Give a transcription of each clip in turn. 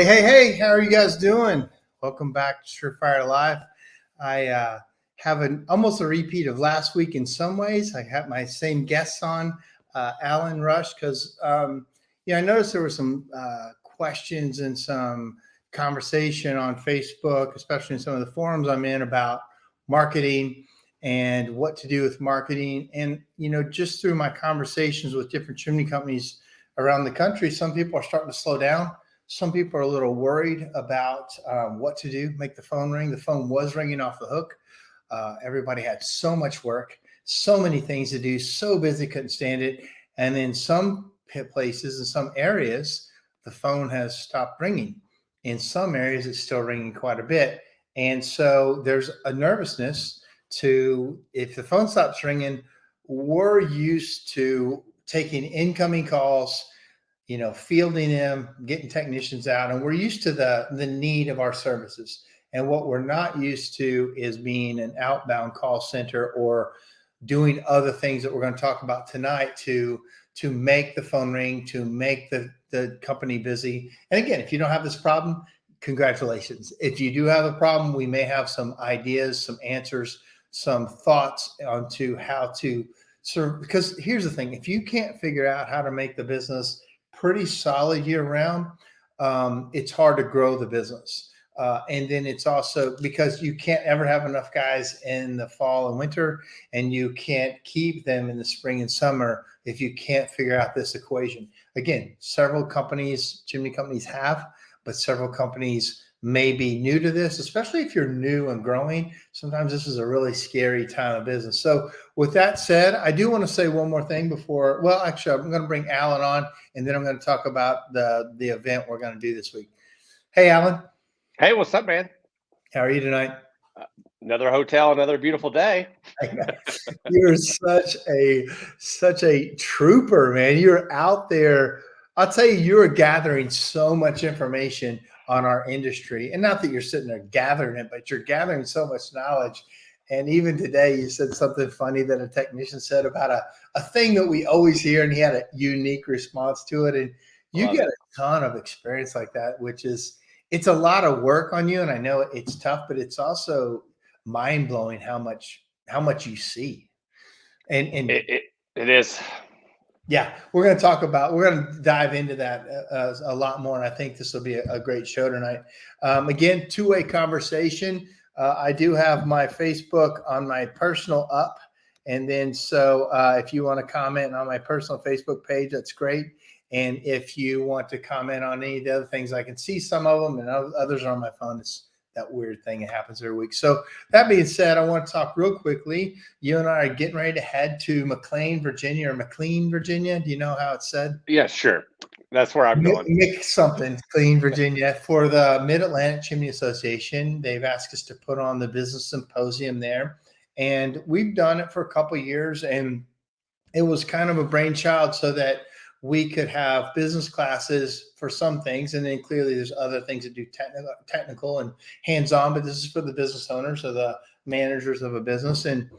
Hey, how are you guys doing? Welcome back to SureFire Live. I have almost a repeat of last week in some ways. I have my same guests on, Alan Rush, because I noticed there were some questions and some conversation on Facebook, especially in some of the forums I'm in, about marketing and what to do with marketing. And, just through my conversations with different chimney companies around the country, some people are starting to slow down. Some people are a little worried about what to do, make the phone ring. The phone was ringing off the hook. Everybody had so much work, so many things to do, so busy, couldn't stand it. And in some places, in some areas, the phone has stopped ringing. In some areas, it's still ringing quite a bit. And so there's a nervousness to, if the phone stops ringing, we're used to taking incoming calls, fielding them, getting technicians out, and we're used to the need of our services. And what we're not used to is being an outbound call center or doing other things that we're going to talk about tonight to make the phone ring, to make the company busy. And again, if you don't have this problem, congratulations. If you do have a problem, we may have some ideas, some answers, some thoughts onto how to serve. Because here's the thing, if you can't figure out how to make the business pretty solid year round, it's hard to grow the business. And then it's also because you can't ever have enough guys in the fall and winter, and you can't keep them in the spring and summer if you can't figure out this equation. Again, several companies, chimney companies have, but several companies may be new to this, especially if you're new and growing. Sometimes this is a really scary time of business. So with that said, I do want to say one more thing before, well, actually, I'm going to bring Alan on, and then I'm going to talk about the event we're going to do this week. Hey, Alan. Hey, what's up, man? How are you tonight? Another hotel, another beautiful day. You're such a trooper, man. You're out there. I'll tell you, you're gathering so much information on our industry. And not that you're sitting there gathering it, but you're gathering so much knowledge. And even today, you said something funny that a technician said about a thing that we always hear, and he had a unique response to it. And you get a ton of experience like that, which is, it's a lot of work on you. And I know it's tough, but it's also mind-blowing how much you see. And it is. Yeah, we're going to dive into that a lot more. And I think this will be a great show tonight. Again, two-way conversation. I do have my Facebook on my personal up. And then, so if you want to comment on my personal Facebook page, that's great. And if you want to comment on any of the other things, I can see some of them, and others are on my phone. It's that weird thing that happens every week. So that being said, I want to talk real quickly. You and I are getting ready to head to McLean, Virginia, or McLean, Virginia. Do you know how it's said? Yeah, sure. That's where I'm going. McLean, Virginia, for the Mid-Atlantic Chimney Association. They've asked us to put on the business symposium there. And we've done it for a couple of years. And it was kind of a brainchild so that we could have business classes for some things, and then clearly there's other things that do technical and hands-on, but this is for the business owners or the managers of a business. And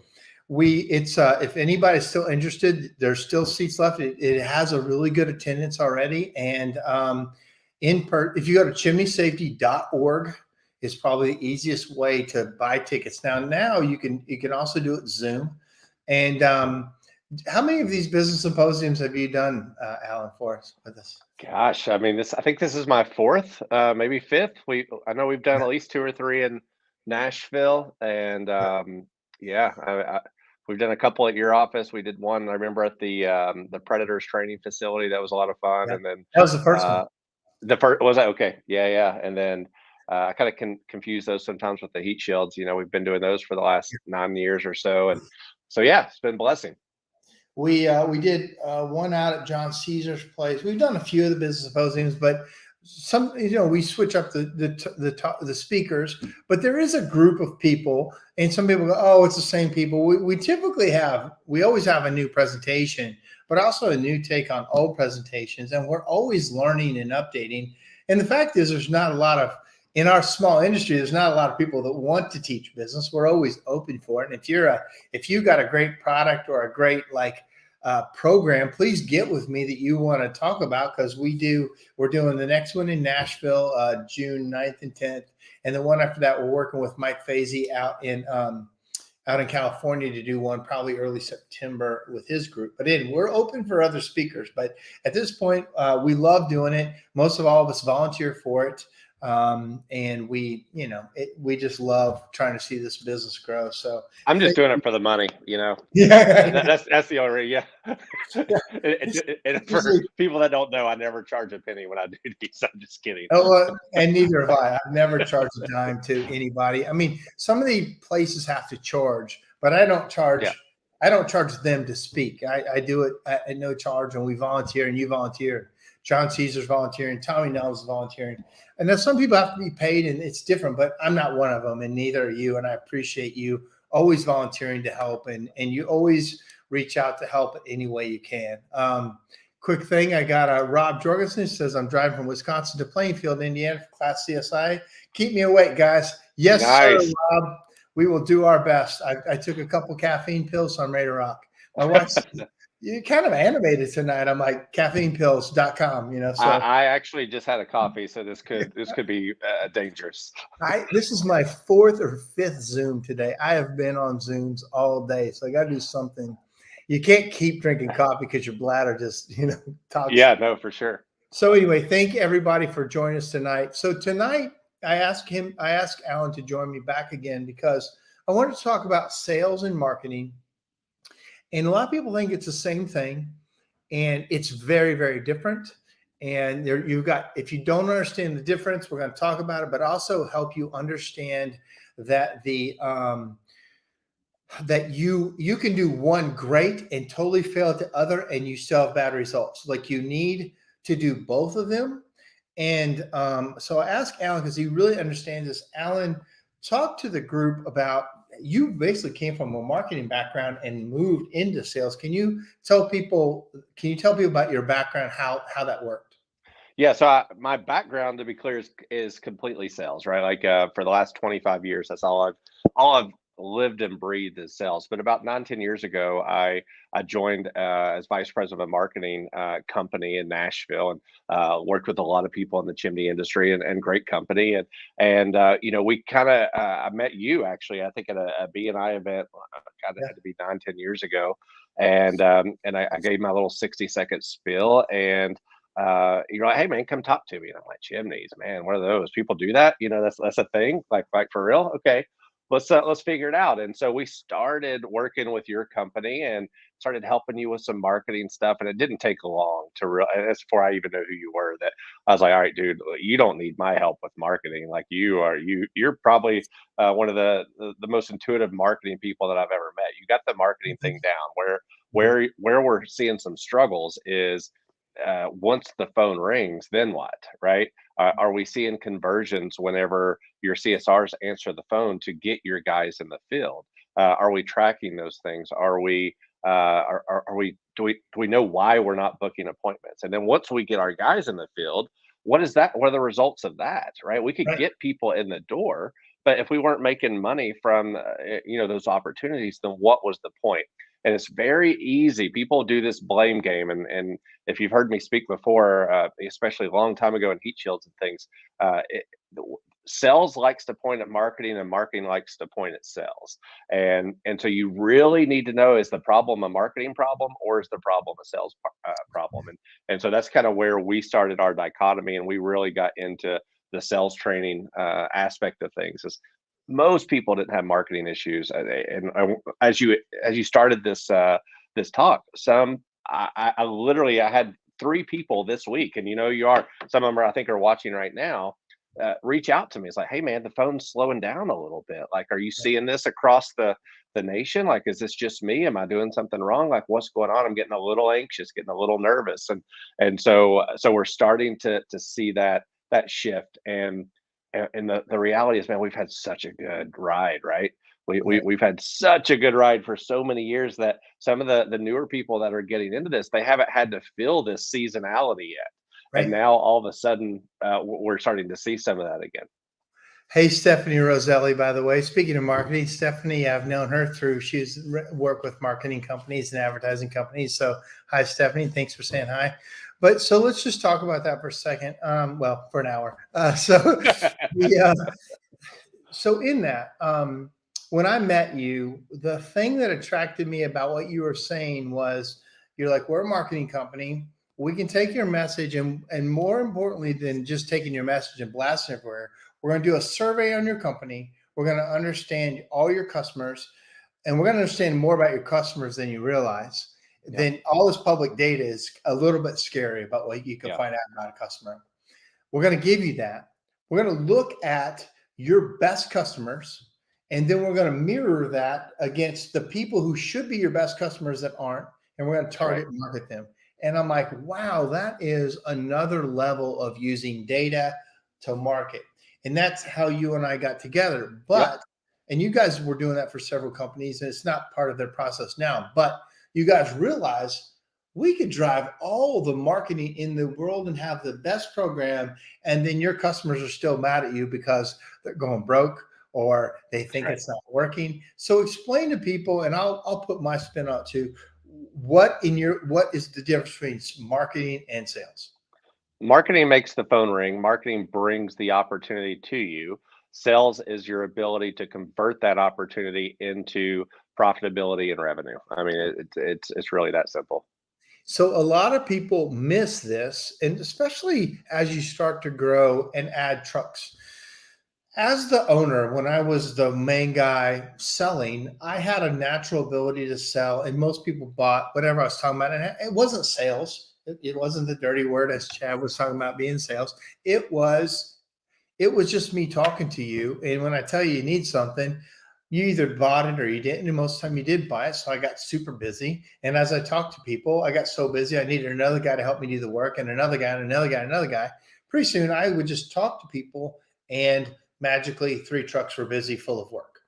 if anybody's still interested, there's still seats left. It has a really good attendance already. And if you go to chimneysafety.org, is probably the easiest way to buy tickets. Now you can also do it Zoom. And how many of these business symposiums have you done, Alan, for us with us? Gosh, I mean, I think this is my fourth, maybe fifth. I know we've done at least 2 or 3 in Nashville, and we've done a couple at your office. We did one, I remember, at the Predators training facility. That was a lot of fun. Yeah. And then that was the first one. The first was that okay? Yeah. And then I kind of confuse those sometimes with the heat shields. We've been doing those for the last 9 years or so, and so yeah, it's been a blessing. We did one out at John Caesar's place. We've done a few of the business symposiums, but some, we switch up the speakers. But there is a group of people, and some people go, "Oh, it's the same people." We always have a new presentation, but also a new take on old presentations, and we're always learning and updating. And the fact is, in our small industry, there's not a lot of people that want to teach business. We're always open for it. And if you got a great product or a great program, please get with me that you want to talk about, because we're doing the next one in Nashville, June 9th and 10th. And the one after that, we're working with Mike Fazy out in California to do one probably early September with his group. But we're open for other speakers. But at this point, we love doing it. Most of all of us volunteer for it. And we just love trying to see this business grow. So I'm just doing it for the money, yeah, that's the only reason. Yeah. And for people that don't know, I never charge a penny when I do these. I'm just kidding. And neither have I. I've never charged a dime to anybody. I mean, some of the places have to charge, but I don't charge. Yeah. I don't charge them to speak. I do it at no charge, and we volunteer, and you volunteer. John Caesar's volunteering. Tommy Nell's volunteering. And then some people have to be paid, and it's different, but I'm not one of them, and neither are you. And I appreciate you always volunteering to help, and you always reach out to help any way you can. Quick thing, I got Rob Jorgensen says, I'm driving from Wisconsin to Plainfield, Indiana for Class CSI. Keep me awake, guys. Yes, nice. Sir, Rob. We will do our best. I took a couple caffeine pills, so I'm ready to rock. My wife said, you're kind of animated tonight. I'm like, caffeinepills.com, So I actually just had a coffee, so this could be dangerous. This is my 4th or 5th Zoom today. I have been on Zooms all day, so I got to do something. You can't keep drinking coffee because your bladder just, talks. Yeah, no, for sure. So anyway, thank everybody for joining us tonight. So tonight, I asked Alan to join me back again because I wanted to talk about sales and marketing. And a lot of people think it's the same thing, and it's very, very different. And if you don't understand the difference, we're going to talk about it, but also help you understand that that you can do one great and totally fail at the other, and you still have bad results. Like, you need to do both of them. And so I asked Alan, because he really understands this. Alan, talk to the group about, you basically came from a marketing background and moved into sales. Can you tell people about your background, how that worked? Yeah, so my background, to be clear, is completely sales, right? Like for the last 25 years, that's all I've lived and breathed is sales. But about 9-10 years ago, I joined as vice president of a marketing company in Nashville, and worked with a lot of people in the chimney industry, and great company. And we kind of I met you actually, I think at a B&I event. God, it had to be 9-10 years ago, and I gave my little 60-second spiel, and you're like, hey man, come talk to me. And I'm like, chimneys, man, what are those? People do that? That's a thing, like for real? Okay, let's figure it out. And so we started working with your company and started helping you with some marketing stuff. And it didn't take long to that's before I even know who you were, that I was like, all right, dude, you don't need my help with marketing. Like, you're probably one of the most intuitive marketing people that I've ever met. You got the marketing thing down. Where we're seeing some struggles is once the phone rings, then what, right? Are we seeing conversions whenever your CSRs answer the phone to get your guys in the field? Are we tracking those things? Are we do we know why we're not booking appointments? And then once we get our guys in the field, what are the results of that, right? We could get people in the door, but if we weren't making money from those opportunities, then what was the point? And it's very easy. People do this blame game, and if you've heard me speak before, especially a long time ago in heat shields and things, sales likes to point at marketing, and marketing likes to point at sales. And so you really need to know, is the problem a marketing problem, or is the problem a sales problem? And so that's kind of where we started our dichotomy, and we really got into the sales training aspect of things. Most people didn't have marketing issues, and as you started this talk, I literally had 3 people this week, and some of them I think are watching right now, reach out to me. It's like, hey man, the phone's slowing down a little bit. Like, are you seeing this across the nation? Like, is this just me? Am I doing something wrong? Like, what's going on? I'm getting a little anxious, getting a little nervous, and so we're starting to see that shift. And the reality is, man, we've had such a good ride, right? We've had such a good ride for so many years that some of the newer people that are getting into this, they haven't had to feel this seasonality yet. And now all of a sudden, we're starting to see some of that again. Hey, Stephanie Roselli, by the way. Speaking of marketing, Stephanie, I've known her through, she's worked with marketing companies and advertising companies. So hi, Stephanie. Thanks for saying hi. But so let's just talk about that for a second. Well, for an hour. So in that, when I met you, the thing that attracted me about what you were saying was you're like, we're a marketing company. We can take your message and more importantly than just taking your message and blasting it everywhere, we're going to do a survey on your company. We're going to understand all your customers and we're going to understand more about your customers than you realize. Yeah. Then all this public data is a little bit scary about what you can find out about a customer. We're going to give you that. We're going to look at your best customers, and then we're going to mirror that against the people who should be your best customers that aren't, and we're going to target and market them. And I'm like, wow, that is another level of using data to market. And that's how you and I got together. But, and you guys were doing that for several companies, and it's not part of their process now, but you guys realize we could drive all the marketing in the world and have the best program, and then your customers are still mad at you because they're going broke or they think it's not working. So explain to people, and I'll put my spin on it too. What is the difference between marketing and sales? Marketing makes the phone ring. Marketing brings the opportunity to you. Sales is your ability to convert that opportunity into profitability and revenue. I mean, it's really that simple. So a lot of people miss this, and especially as you start to grow and add trucks. As the owner, when I was the main guy selling, I had a natural ability to sell, and most people bought whatever I was talking about. And it wasn't sales. It wasn't the dirty word as Chad was talking about being sales. It was just me talking to you. And when I tell you need something, you either bought it or you didn't. And most of the time you did buy it. So I got super busy. And as I talked to people, I got so busy, I needed another guy to help me do the work, and another guy, and another guy, and another guy. Pretty soon I would just talk to people, and magically 3 trucks were busy full of work.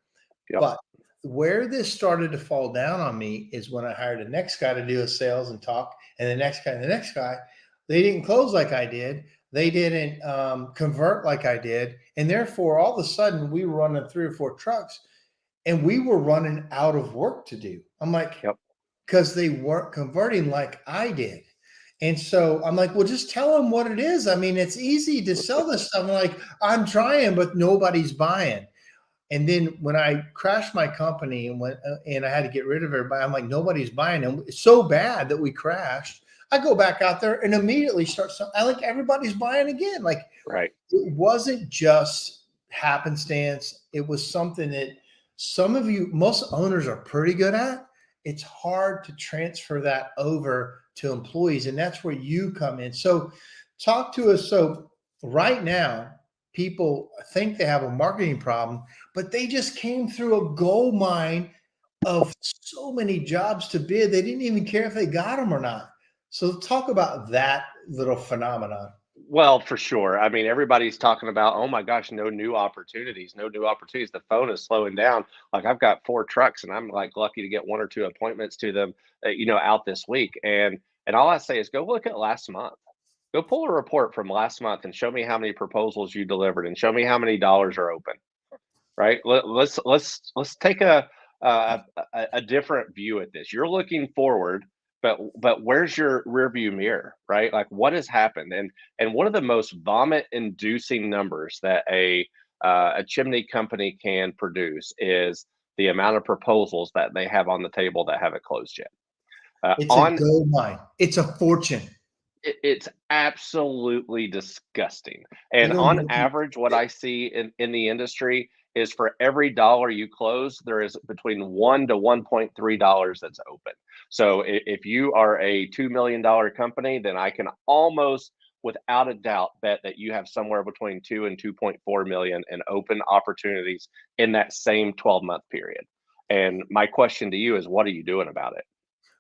But where this started to fall down on me is when I hired the next guy to do a sales and talk, and the next guy, and the next guy. They didn't close like I did. They didn't convert like I did. And therefore, all of a sudden, we were running 3 or 4 trucks, and we were running out of work to do. I'm like, because they weren't converting like I did. And so I'm like, well, just tell them what it is. I mean, it's easy to sell this stuff. I'm like, I'm trying, but nobody's buying. And then when I crashed my company and I had to get rid of everybody, I'm like, nobody's buying them. It's so bad that we crashed. I go back out there and immediately start. I like everybody's buying again. Like, it wasn't just happenstance. It was something that most owners are pretty good at. It's hard to transfer that over to employees, and that's where you come in. So talk to us. So right now, people think they have a marketing problem, but they just came through a gold mine of so many jobs to bid. They didn't even care if they got them or not. So talk about that little phenomenon. Well, for sure. I mean, everybody's talking about, oh my gosh, no new opportunities, no new opportunities. The phone is slowing down. Like I've got 4 trucks, and I'm like lucky to get 1 or 2 appointments to them, out this week. And all I say is go look at last month. Go pull a report from last month and show me how many proposals you delivered, and show me how many dollars are open. Right? Let's take a different view at this. You're looking forward, but where's your rear view mirror, right? Like what has happened? And one of the most vomit inducing numbers that a chimney company can produce is the amount of proposals that they have on the table that haven't closed yet. It's a gold mine. It's a fortune. It's absolutely disgusting. And on average, what I see in the industry is for every dollar you close, there is between $1 to $1.3 that's open. So if you are a $2 million company, then I can almost without a doubt bet that you have somewhere between 2 and 2.4 million in open opportunities in that same 12-month period. And my question to you is, what are you doing about it?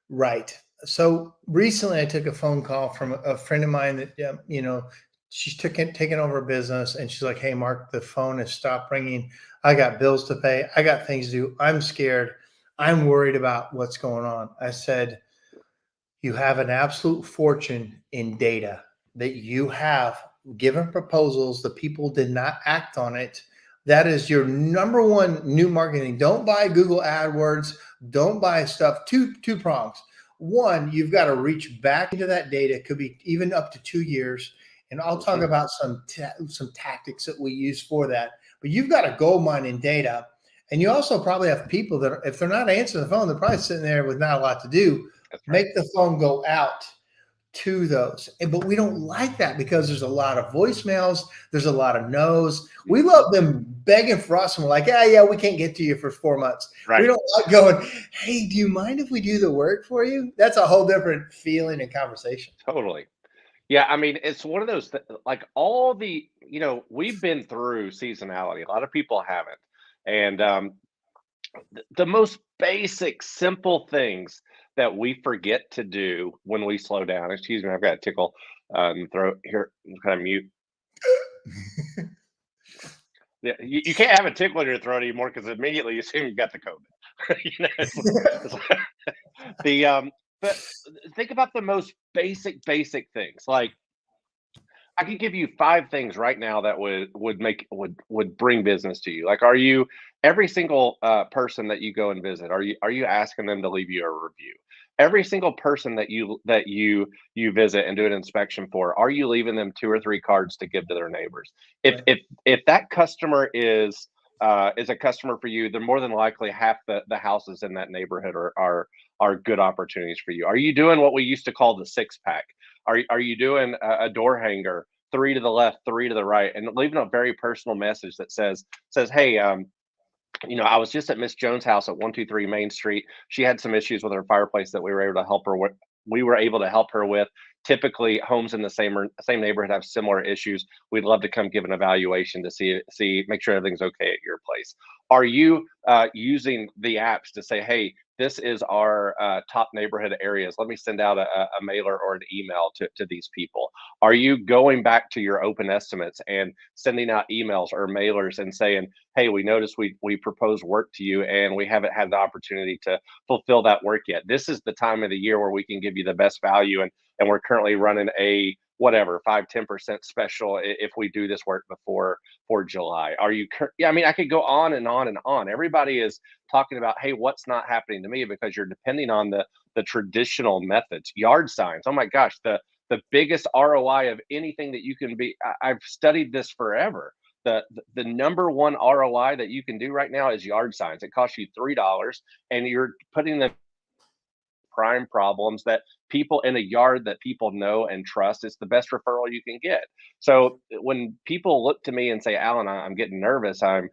Right. So recently I took a phone call from a friend of mine that, she's taken over a business, and she's like, hey, Mark, the phone has stopped ringing. I got bills to pay. I got things to do. I'm scared. I'm worried about what's going on. I said, you have an absolute fortune in data that you have given proposals. The people did not act on it. That is your number one new marketing. Don't buy Google AdWords. Don't buy stuff. Two prongs. One, you've got to reach back into that data. It could be even up to 2 years. And I'll talk about some tactics that we use for that. But you've got a gold mine in data. And you also probably have people that, if they're not answering the phone, they're probably sitting there with not a lot to do. That's right. Make the phone go out to those. But we don't like that because there's a lot of voicemails. There's a lot of no's. We love them begging for us, and we're like, yeah, we can't get to you for 4 months. Right. We don't like going, hey, do you mind if we do the work for you? That's a whole different feeling and conversation. Totally. Yeah, I mean, it's one of those like all the, we've been through seasonality. A lot of people haven't. And the most basic, simple things that we forget to do when we slow down. Excuse me, I've got a tickle in the throat here. I'm kind of mute. Yeah, you can't have a tickle in your throat anymore because immediately you assume you got the COVID. But think about the most basic things. Like, I could give you 5 things right now that would bring business to you. Like, are you every single person that you go and visit? Are you asking them to leave you a review? Every single person that you visit and do an inspection for, are you leaving them 2 or 3 cards to give to their neighbors? If Right. if that customer is a customer for you, they're more than likely half the houses in that neighborhood are good opportunities for you. Are you doing what we used to call the 6-pack? Are you doing a door hanger, 3 to the left, 3 to the right, and leaving a very personal message that says, hey, I was just at Miss Jones' house at 123 Main Street. She had some issues with her fireplace that we were able to help her with. We were able to help her with. Typically, homes in the same neighborhood have similar issues. We'd love to come give an evaluation to make sure everything's okay at your place. Are you using the apps to say, hey, this is our top neighborhood areas? Let me send out a mailer or an email to these people. Are you going back to your open estimates and sending out emails or mailers and saying, hey, we noticed we proposed work to you and we haven't had the opportunity to fulfill that work yet. This is the time of the year where we can give you the best value, and we're currently running a whatever 5-10% special if we do this work before July. Yeah, I mean, I could go on and on and on. Everybody is talking about, hey, what's not happening to me, because you're depending on the traditional methods. Yard signs, oh my gosh, the biggest ROI of anything that you can be. I've studied this forever. The number one ROI that you can do right now is yard signs. It costs you $3, and you're putting them prime problems that people in a yard that people know and trust. It's the best referral you can get. So when people look to me and say, Alan, I'm getting nervous, I'm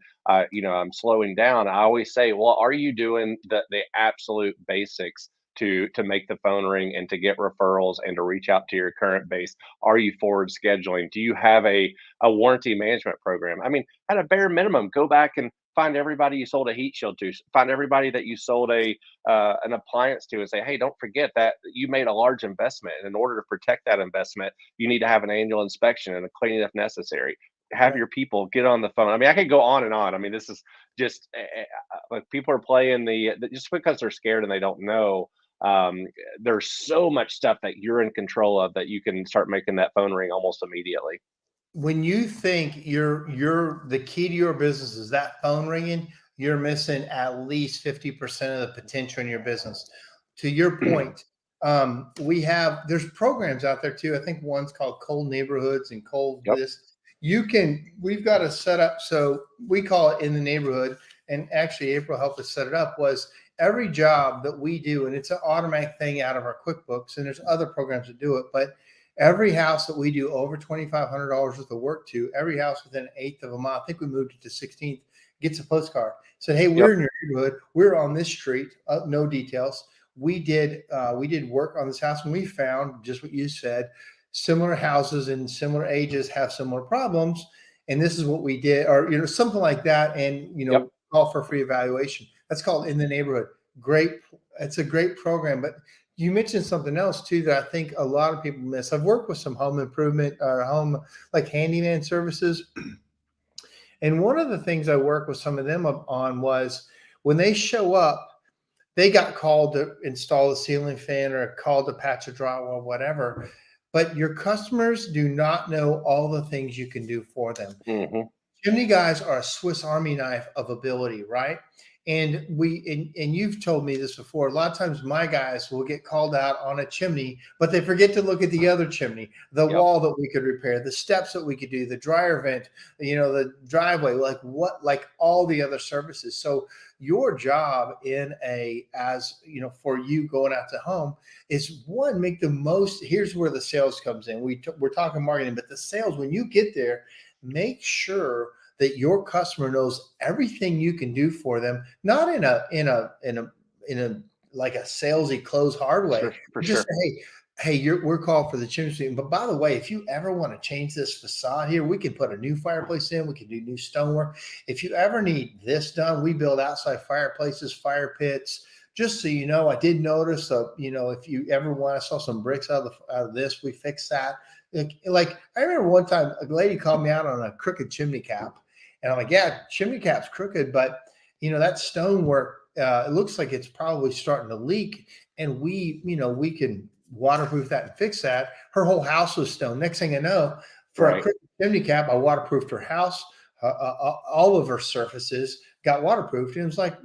slowing down, I always say, well, are you doing the absolute basics to make the phone ring and to get referrals and to reach out to your current base? Are you forward scheduling? Do you have a warranty management program? I mean, at a bare minimum, go back and find everybody you sold a heat shield to, find everybody that you sold an appliance to, and say, hey, don't forget that you made a large investment, and in order to protect that investment, you need to have an annual inspection and a cleaning if necessary. Have your people get on the phone. I mean, I could go on and on. I mean, this is just like people are playing just because they're scared and they don't know. There's so much stuff that you're in control of that you can start making that phone ring almost immediately. When you think you're the key to your business is that phone ringing, you're missing at least 50% of the potential in your business. To your point, there's programs out there too. I think one's called Cold Neighborhoods and Cold Yep. this. We've got to set up, so we call it In the Neighborhood. And actually April helped us set it up. Was every job that we do, and it's an automatic thing out of our QuickBooks, and there's other programs that do it, but every house that we do over $2,500 worth of work to, every house within an eighth of a mile, I think we moved it to 16th, gets a postcard. Said, hey, we're in your neighborhood. We're on this street. No details. We did work on this house, and we found just what you said. Similar houses in similar ages have similar problems, and this is what we did, or something like that. And call for free evaluation. That's called In the Neighborhood. Great. It's a great program, but you mentioned something else too that I think a lot of people miss. I've worked with some home improvement or home like handyman services. And one of the things I worked with some of them on was when they show up, they got called to install a ceiling fan or called to patch a drywall, whatever. But your customers do not know all the things you can do for them. Mm-hmm. chimney guys are a Swiss Army knife of ability, right? And and you've told me this before. A lot of times my guys will get called out on a chimney, but they forget to look at the other chimney, the Yep. wall that we could repair, the steps that we could do, the dryer vent, the driveway, like all the other services. So your job for you going out to home is one, make the most. Here's where the sales comes in. We're talking marketing, but the sales, when you get there, make sure that your customer knows everything you can do for them, not in a like a salesy close hard way. For Just sure. say, hey, we're called for the chimney sweep. But by the way, if you ever want to change this facade here, we can put a new fireplace in. We can do new stonework. If you ever need this done, we build outside fireplaces, fire pits. Just so you know, I did notice, if you ever want, I saw some bricks out of this. We fixed that. Like I remember one time a lady called me out on a crooked chimney cap, and I'm like, yeah, chimney cap's crooked, but that stonework, it looks like it's probably starting to leak, and we can waterproof that and fix that. Her whole house was stone. Next thing I know, for a crooked chimney cap, I waterproofed her house. All of her surfaces got waterproofed, and it was like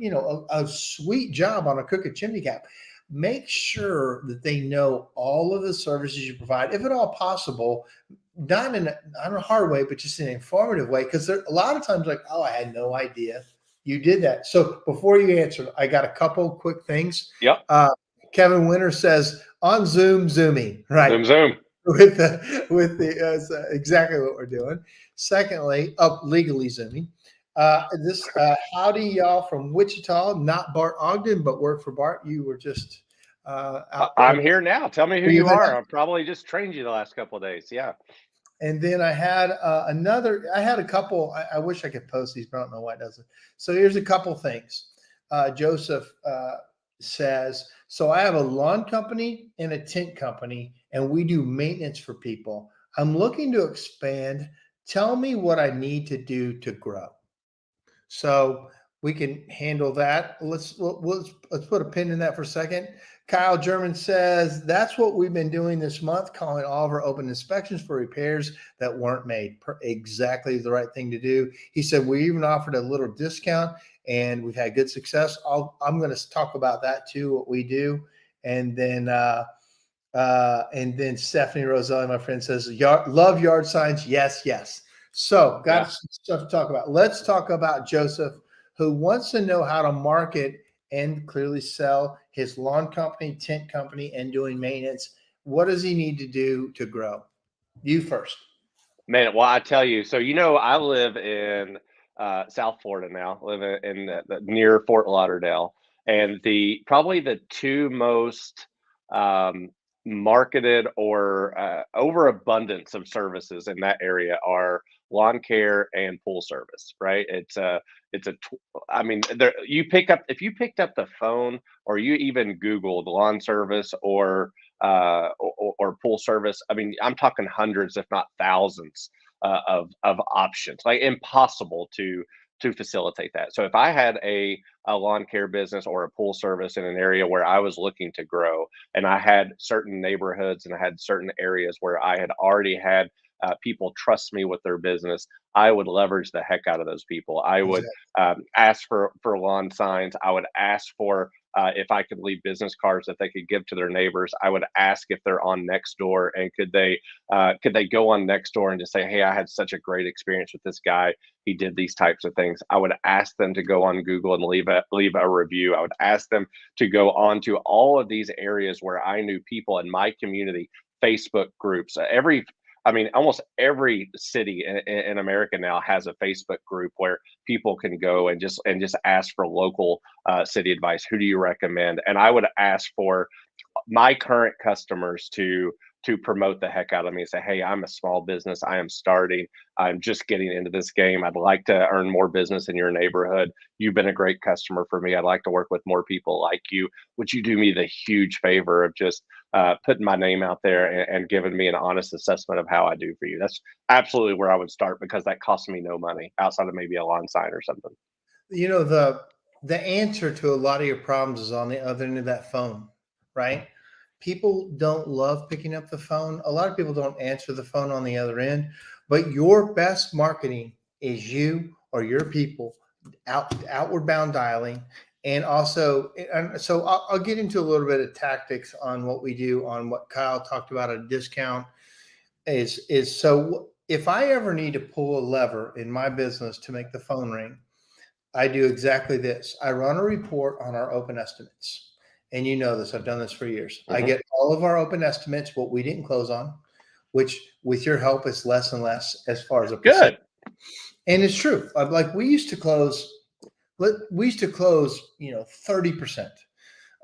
a sweet job on a crooked chimney cap. Make sure that they know all of the services you provide, if at all possible, not in a hard way, but just in an informative way. Because a lot of times, like, oh, I had no idea you did that. So before you answer, I got a couple quick things. Yep. Kevin Winter says on Zoom, zooming, right? Zoom. Exactly what we're doing. Secondly, legally zooming. Howdy y'all from Wichita, not Bart Ogden, but work for Bart. You were just out there. I'm here now. Tell me who you are. I've probably just trained you the last couple of days. Yeah. And then I had I had a couple. I wish I could post these, but I don't know why it doesn't. So here's a couple things. Joseph says, so I have a lawn company and a tent company, and we do maintenance for people. I'm looking to expand. Tell me what I need to do to grow. So we can handle that. Let's put a pin in that for a second. Kyle German says that's what we've been doing this month, calling all of our open inspections for repairs that weren't made. Exactly the right thing to do. He said we even offered a little discount, and we've had good success. I'm going to talk about that too, what we do, and then Stephanie Roselli, my friend, says love yard signs. Yes. So got some stuff to talk about. Let's talk about Joseph, who wants to know how to market and clearly sell his lawn company, tent company, and doing maintenance. What does he need to do to grow? You first. Man, well, I tell you, so I live in South Florida now, live in near Fort Lauderdale, and probably the two most marketed or overabundance of services in that area are lawn care and pool service, right? I mean, if you picked up the phone or you even Googled lawn service or pool service, I mean, I'm talking hundreds, if not thousands, of options. Like impossible to facilitate that. So if I had a lawn care business or a pool service in an area where I was looking to grow, and I had certain neighborhoods and I had certain areas where I had already had people trust me with their business, I would leverage the heck out of those people. I would ask for lawn signs. I would ask for if I could leave business cards that they could give to their neighbors. I would ask if they're on Nextdoor, and could they go on Nextdoor and just say, hey, I had such a great experience with this guy. He did these types of things. I would ask them to go on Google and leave a review. I would ask them to go on to all of these areas where I knew people in my community, Facebook groups, almost every city in America now has a Facebook group where people can go and just ask for local city advice. Who do you recommend? And I would ask for my current customers to promote the heck out of me and say, hey, I'm a small business. I am starting. I'm just getting into this game. I'd like to earn more business in your neighborhood. You've been a great customer for me. I'd like to work with more people like you. Would you do me the huge favor of just putting my name out there and giving me an honest assessment of how I do for you? That's absolutely where I would start, because that costs me no money outside of maybe a lawn sign or something. The answer to a lot of your problems is on the other end of that phone, right? People don't love picking up the phone. A lot of people don't answer the phone on the other end, but your best marketing is you or your people outward bound dialing. And also, and so I'll get into a little bit of tactics on what we do on what Kyle talked about, a discount is so if I ever need to pull a lever in my business to make the phone ring, I do exactly this. I run a report on our open estimates. And you know this, I've done this for years. I get all of our open estimates, what we didn't close on, which with your help is less and less as far as a percent. Good. And it's true. Like we used to close, 30%.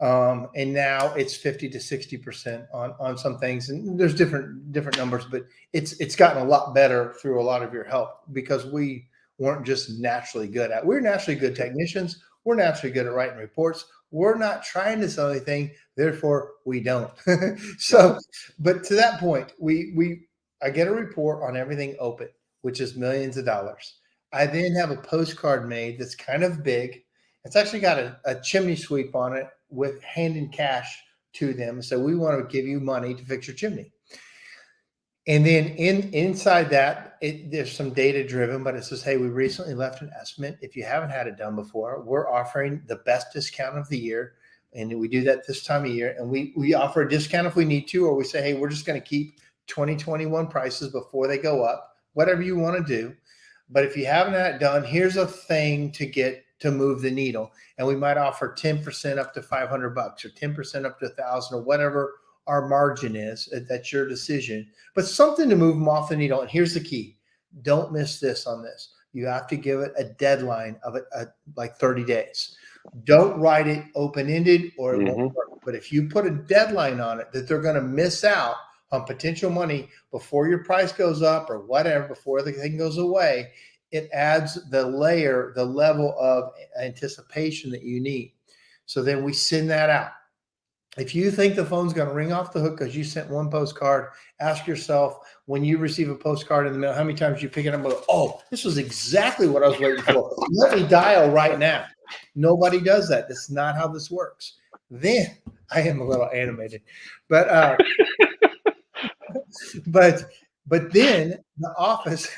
And now it's 50 to 60% on some things. And there's different numbers, but it's gotten a lot better through a lot of your help because we weren't just naturally good at. We're naturally good technicians. We're naturally good at writing reports. We're not trying to sell anything, therefore we don't. So, but to that point, I get a report on everything open, which is millions of dollars. I then have a postcard made that's kind of big. It's actually got a chimney sweep on it with handing cash to them. So we want to give you money to fix your chimney. And then inside that, there's some data driven, but it says, hey, we recently left an estimate. If you haven't had it done before, we're offering the best discount of the year. And we do that this time of year. And we offer a discount if we need to, or we say, hey, we're just going to keep 2021 prices before they go up, whatever you want to do. But if you haven't had it done, here's a thing to move the needle. And we might offer 10% up to $500 or 10% up to $1,000 or whatever our margin is. That's your decision, but something to move them off the needle. And here's the key. Don't miss this on this. You have to give it a deadline of like 30 days. Don't write it open-ended or it won't work. But if you put a deadline on it that they're going to miss out on potential money before your price goes up or whatever, before the thing goes away, it adds the level of anticipation that you need. So then we send that out. If you think the phone's going to ring off the hook because you sent one postcard, ask yourself when you receive a postcard in the mail, how many times you pick it up and go, oh, this was exactly what I was waiting for. Let me dial right now. Nobody does that. That's not how this works. Then I am a little animated, but then the office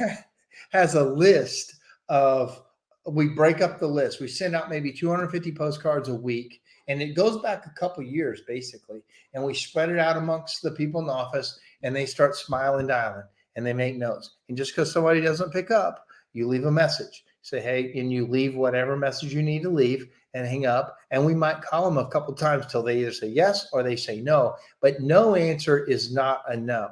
has a list of, we break up the list. We send out maybe 250 postcards a week. And it goes back a couple of years, basically. And we spread it out amongst the people in the office, and they start smiling, dialing, and they make notes. And just because somebody doesn't pick up, you leave a message. Say, hey, and you leave whatever message you need to leave and hang up. And we might call them a couple of times till they either say yes or they say no. But no answer is not a no.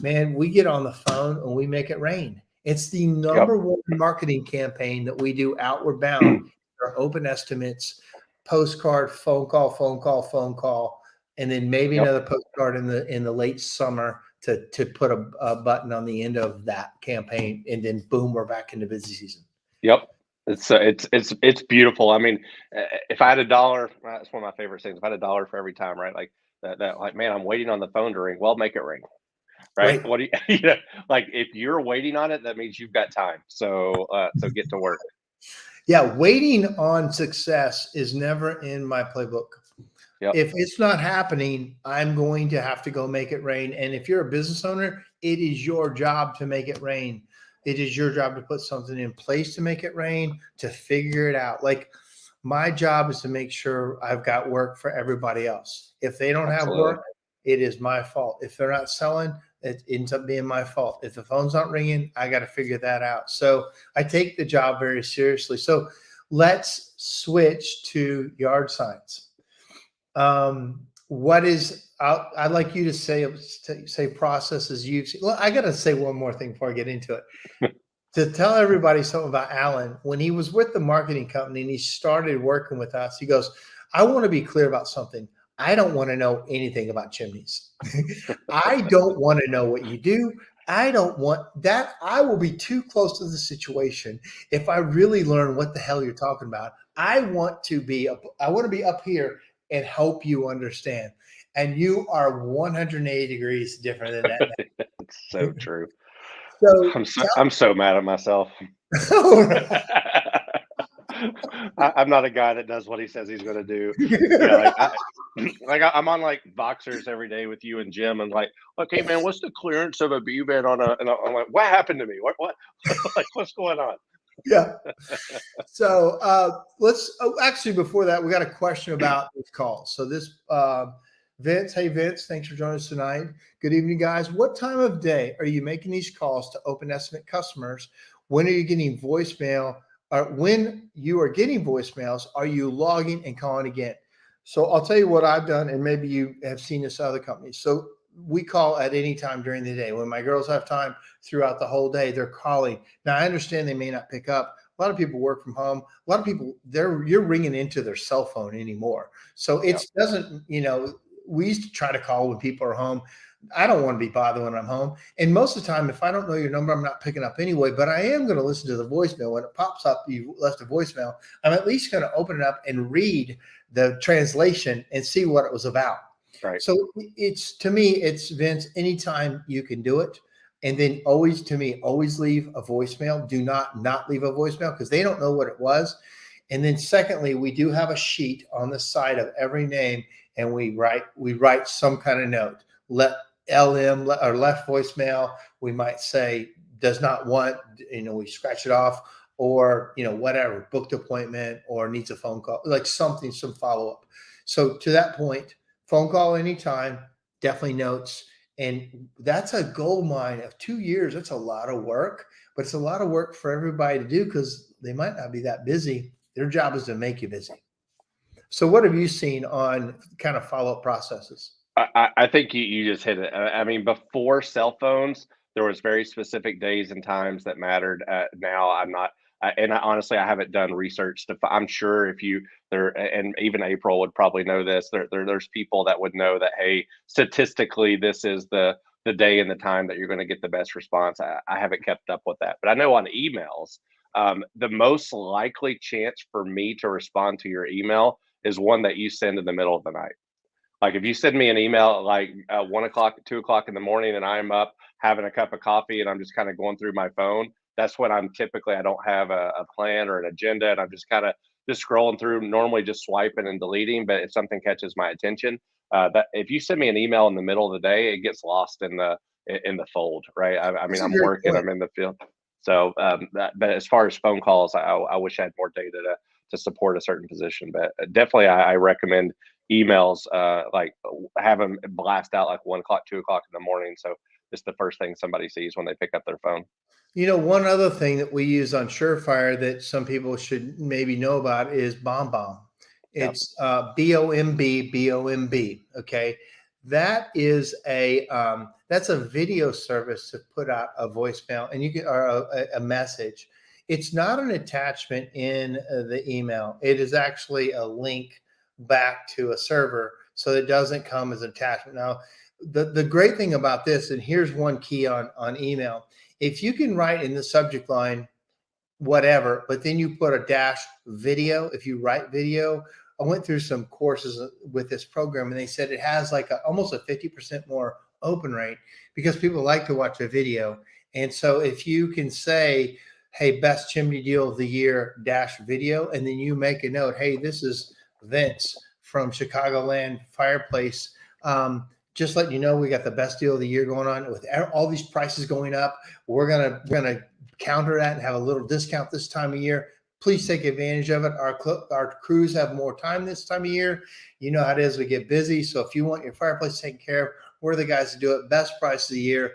Man, we get on the phone and we make it rain. It's the number one marketing campaign that we do outward bound. Our open estimates, postcard, phone call, and then maybe another postcard in the late summer to put a button on the end of that campaign, and then boom, we're back into busy season. Yep, it's beautiful. I mean, if I had $1, that's one of my favorite things. If I had $1 for every time, right? Like that, like, man, I'm waiting on the phone to ring. Well, make it ring, right? What do you, like if you're waiting on it, that means you've got time. So get to work. Yeah, waiting on success is never in my playbook. Yep. If it's not happening, I'm going to have to go make it rain. And if you're a business owner, it is your job to make it rain. It is your job to put something in place to make it rain, to figure it out. Like my job is to make sure I've got work for everybody else. If they don't have work, it is my fault. If they're not selling, it ends up being my fault. If the phone's not ringing, I got to figure that out. So I take the job very seriously. So let's switch to yard signs. What is, I'd like you to say processes you've seen. Well, I got to say one more thing before I get into it. To tell everybody something about Alan, when he was with the marketing company and he started working with us, he goes, I want to be clear about something. I don't want to know anything about chimneys. I don't want to know what you do. I don't want that. I will be too close to the situation if I really learn what the hell you're talking about. I want to be up here and help you understand. And you are 180 degrees different than that. It's so true. So I'm so mad at myself. I'm not a guy that does what he says he's going to do. Like I'm on like Voxers every day with you and Jim, and like, okay, man, what's the clearance of a B-band on a? And I'm like, what happened to me? What? Like, what's going on? Yeah. So let's actually before that, we got a question about this call. So this Vince, hey Vince, thanks for joining us tonight. Good evening, guys. What time of day are you making these calls to open estimate customers? When are you getting voicemail? When you are getting voicemails, are you logging and calling again? So I'll tell you what I've done, and maybe you have seen this other companies. So we call at any time during the day. When my girls have time throughout the whole day, they're calling. Now I understand they may not pick up. A lot of people work from home. A lot of people, you're ringing into their cell phone anymore. So it doesn't, we used to try to call when people are home. I don't want to be bothered when I'm home. And most of the time, if I don't know your number, I'm not picking up anyway, but I am going to listen to the voicemail. When it pops up, you left a voicemail, I'm at least going to open it up and read the translation and see what it was about. Right. So to me, it's Vince, anytime you can do it. And then always, to me, always leave a voicemail. Do not leave a voicemail because they don't know what it was. And then secondly, we do have a sheet on the side of every name, and we write some kind of note. Let LM or left voicemail. We might say does not want, we scratch it off, or whatever, booked appointment or needs a phone call, like something, some follow-up. So to that point, phone call anytime, definitely notes. And that's a gold mine of 2 years. That's a lot of work, but it's a lot of work for everybody to do because they might not be that busy. Their job is to make you busy. So what have you seen on kind of follow-up processes? I think you just hit it. I mean, before cell phones, there was very specific days and times that mattered. Now I'm not, honestly, I haven't done research to. I'm sure if you there, and even April would probably know this. There's people that would know that. Hey, statistically, this is the day and the time that you're going to get the best response. I haven't kept up with that, but I know on emails, the most likely chance for me to respond to your email is one that you send in the middle of the night. Like if you send me an email at like 1 o'clock, 2 o'clock in the morning, and I'm up having a cup of coffee and I'm just kind of going through my phone, that's when I don't have a plan or an agenda, and I'm just kind of just scrolling through, normally just swiping and deleting. But if something catches my attention, that if you send me an email in the middle of the day, it gets lost in the fold, right? I mean, That's a I'm great working, point. I'm in the field. So, but as far as phone calls, I wish I had more data to support a certain position. But definitely, I recommend emails, like have them blast out like 1 o'clock, 2 o'clock in the morning. So it's the first thing somebody sees when they pick up their phone. One other thing that we use on SureFire that some people should maybe know about is BombBomb. Yep. It's BOMB. Okay, that is that's a video service to put out a voicemail, and you get or a message. It's not an attachment in the email. It is actually a link back to a server, so it doesn't come as an attachment. Now, the great thing about this, and here's one key on email: if you can write in the subject line whatever, but then you put a dash video, if you write video, I went through some courses with this program, and they said it has like almost a 50% more open rate because people like to watch a video. And so if you can say, hey, best chimney deal of the year dash video, and then you make a note, hey, this is Vince from Chicagoland Fireplace. Just letting you know, we got the best deal of the year going on with all these prices going up. We're gonna counter that and have a little discount this time of year. Please take advantage of it. Our crews have more time this time of year. You know how it is. We get busy. So if you want your fireplace taken care of, we're the guys to do it. Best price of the year.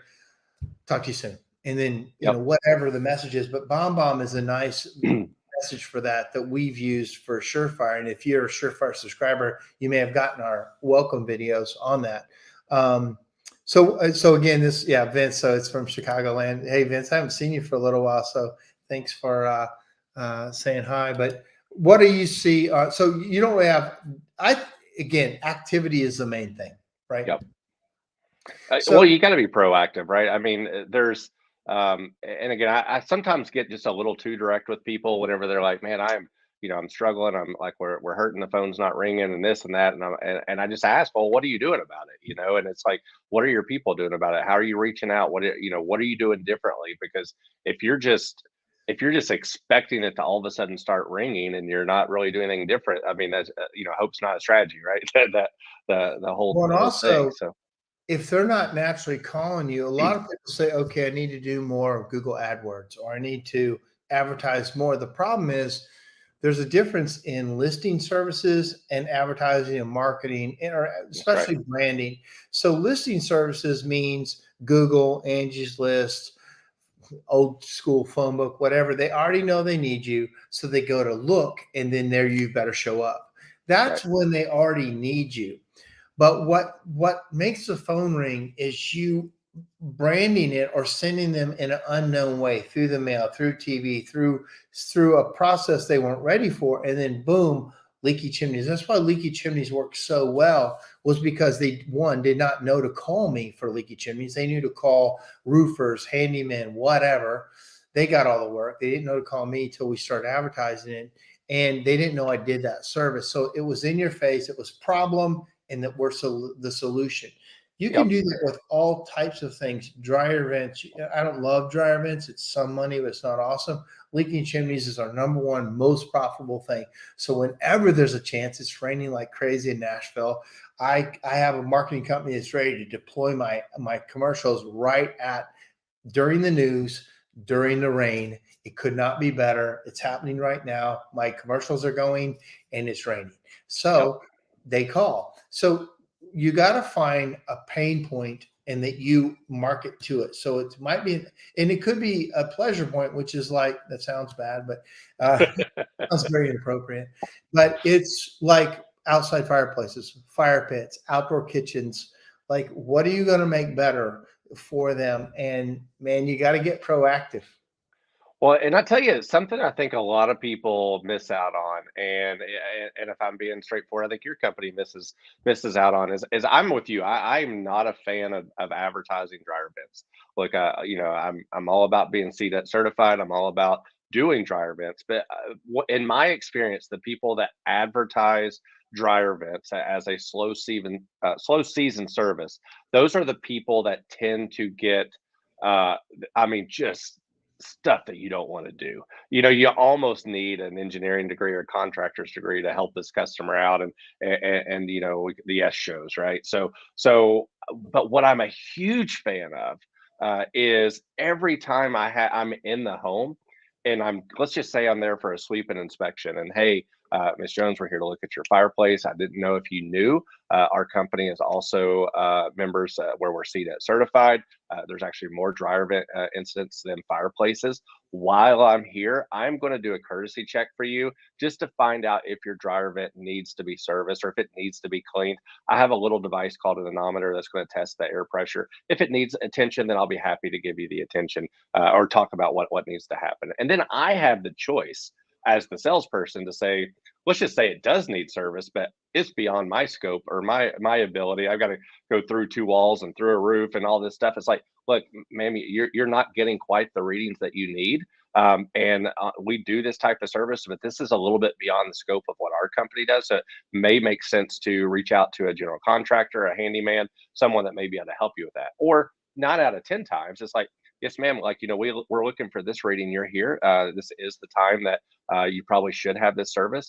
Talk to you soon. And then, Yep. whatever the message is, but BombBomb is a nice message for that we've used for SureFire. And if you're a SureFire subscriber, you may have gotten our welcome videos on that. So again, Vince, so it's from Chicagoland. Hey, Vince, I haven't seen you for a little while, so thanks for saying hi. But what do you see? So you don't really have, activity is the main thing, right? Yep. So Well, you got to be proactive, right? I mean, and again, I sometimes get just a little too direct with people whenever they're like, man, I'm struggling. I'm like, we're hurting. The phone's not ringing and this and that. And I just ask, well, what are you doing about it? And it's like, what are your people doing about it? How are you reaching out? What are you doing differently? Because if you're just if you're just expecting it to all of a sudden start ringing and you're not really doing anything different, I mean, that's hope's not a strategy, right? That Well, and the whole thing. also, So if they're not naturally calling you, a lot of people say, okay, I need to do more of Google AdWords or I need to advertise more. The problem is there's a difference in listing services and advertising and marketing, or that's right. especially branding. So listing services means Google, Angie's List, old school phone book, whatever. They already know they need you. So they go to look and then there you better show up. Right. That's when they already need you. But what makes the phone ring is you branding it or sending them in an unknown way through the mail, through TV, through a process they weren't ready for, and then boom, leaky chimneys. That's why leaky chimneys work so well, was because they did not know to call me for leaky chimneys. They knew to call roofers, handymen, whatever. They got all the work. They didn't know to call me till we started advertising it. And they didn't know I did that service. So it was in your face. It was problem, and that we're the solution. You can Yep. do that with all types of things. Dryer vents. I don't love dryer vents. It's some money, but it's not awesome. Leaking chimneys is our number one most profitable thing. So whenever there's a chance, it's raining like crazy in Nashville. I have a marketing company that's ready to deploy my commercials right at during the news, during the rain. It could not be better. It's happening right now. My commercials are going and it's raining. So Yep. they call. So you got to find a pain point and that you market to it. So it might be, and it could be a pleasure point, which is like, that sounds bad, but sounds very inappropriate. But it's like outside fireplaces, fire pits, outdoor kitchens. Like, what are you going to make better for them? And man, you got to get proactive. Well, and I tell you something I think a lot of people miss out on, and if I'm being straightforward, I think your company misses out on is I'm with you. I'm not a fan of advertising dryer vents. Look, I'm all about being CDET certified. I'm all about doing dryer vents, but in my experience, the people that advertise dryer vents as a slow season service, those are the people that tend to get I mean, just stuff that you don't want to do. You almost need an engineering degree or contractor's degree to help this customer out, and the S shows, right? But what I'm a huge fan of is every time I'm in the home, and let's just say I'm there for a sweep and inspection, and hey, Ms. Jones, we're here to look at your fireplace. I didn't know if you knew. Our company is also members where we're CDET certified. There's actually more dryer vent incidents than fireplaces. While I'm here, I'm going to do a courtesy check for you just to find out if your dryer vent needs to be serviced or if it needs to be cleaned. I have a little device called an anemometer that's going to test the air pressure. If it needs attention, then I'll be happy to give you the attention or talk about what needs to happen. And then I have the choice as the salesperson to say, let's just say it does need service, but it's beyond my scope or my ability. I've got to go through two walls and through a roof and all this stuff. It's like, look, ma'am, you're not getting quite the readings that you need. And we do this type of service, but this is a little bit beyond the scope of what our company does. So it may make sense to reach out to a general contractor, a handyman, someone that may be able to help you with that. Or 9 out of 10 times, it's like, yes, ma'am. Like, we're looking for this reading. You're here. This is the time that you probably should have this service.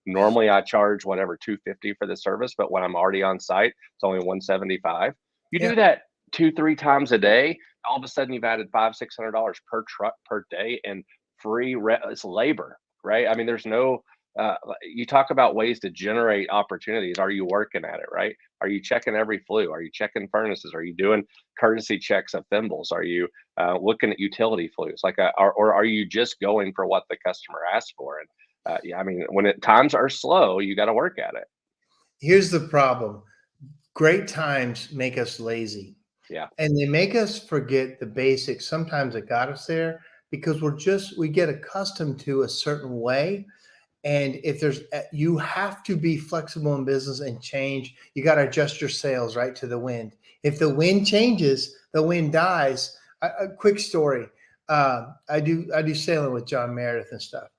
Normally I charge whatever 250 for this service, but when I'm already on site, it's only 175. You Yeah. do that 2-3 times a day, all of a sudden you've added $500-600 per truck per day and it's labor, right? I mean, there's no you talk about ways to generate opportunities. Are you working at it, right? Are you checking every flue? Are you checking furnaces? Are you doing courtesy checks of thimbles? Are you looking at utility flues? Or are you just going for what the customer asked for? And yeah, I mean, when times are slow, you got to work at it. Here's the problem. Great times make us lazy. Yeah. And they make us forget the basics sometimes that got us there because we get accustomed to a certain way. And if you have to be flexible in business and change. You got to adjust your sails right to the wind. If the wind changes, the wind dies. A quick story. I do sailing with John Meredith and stuff.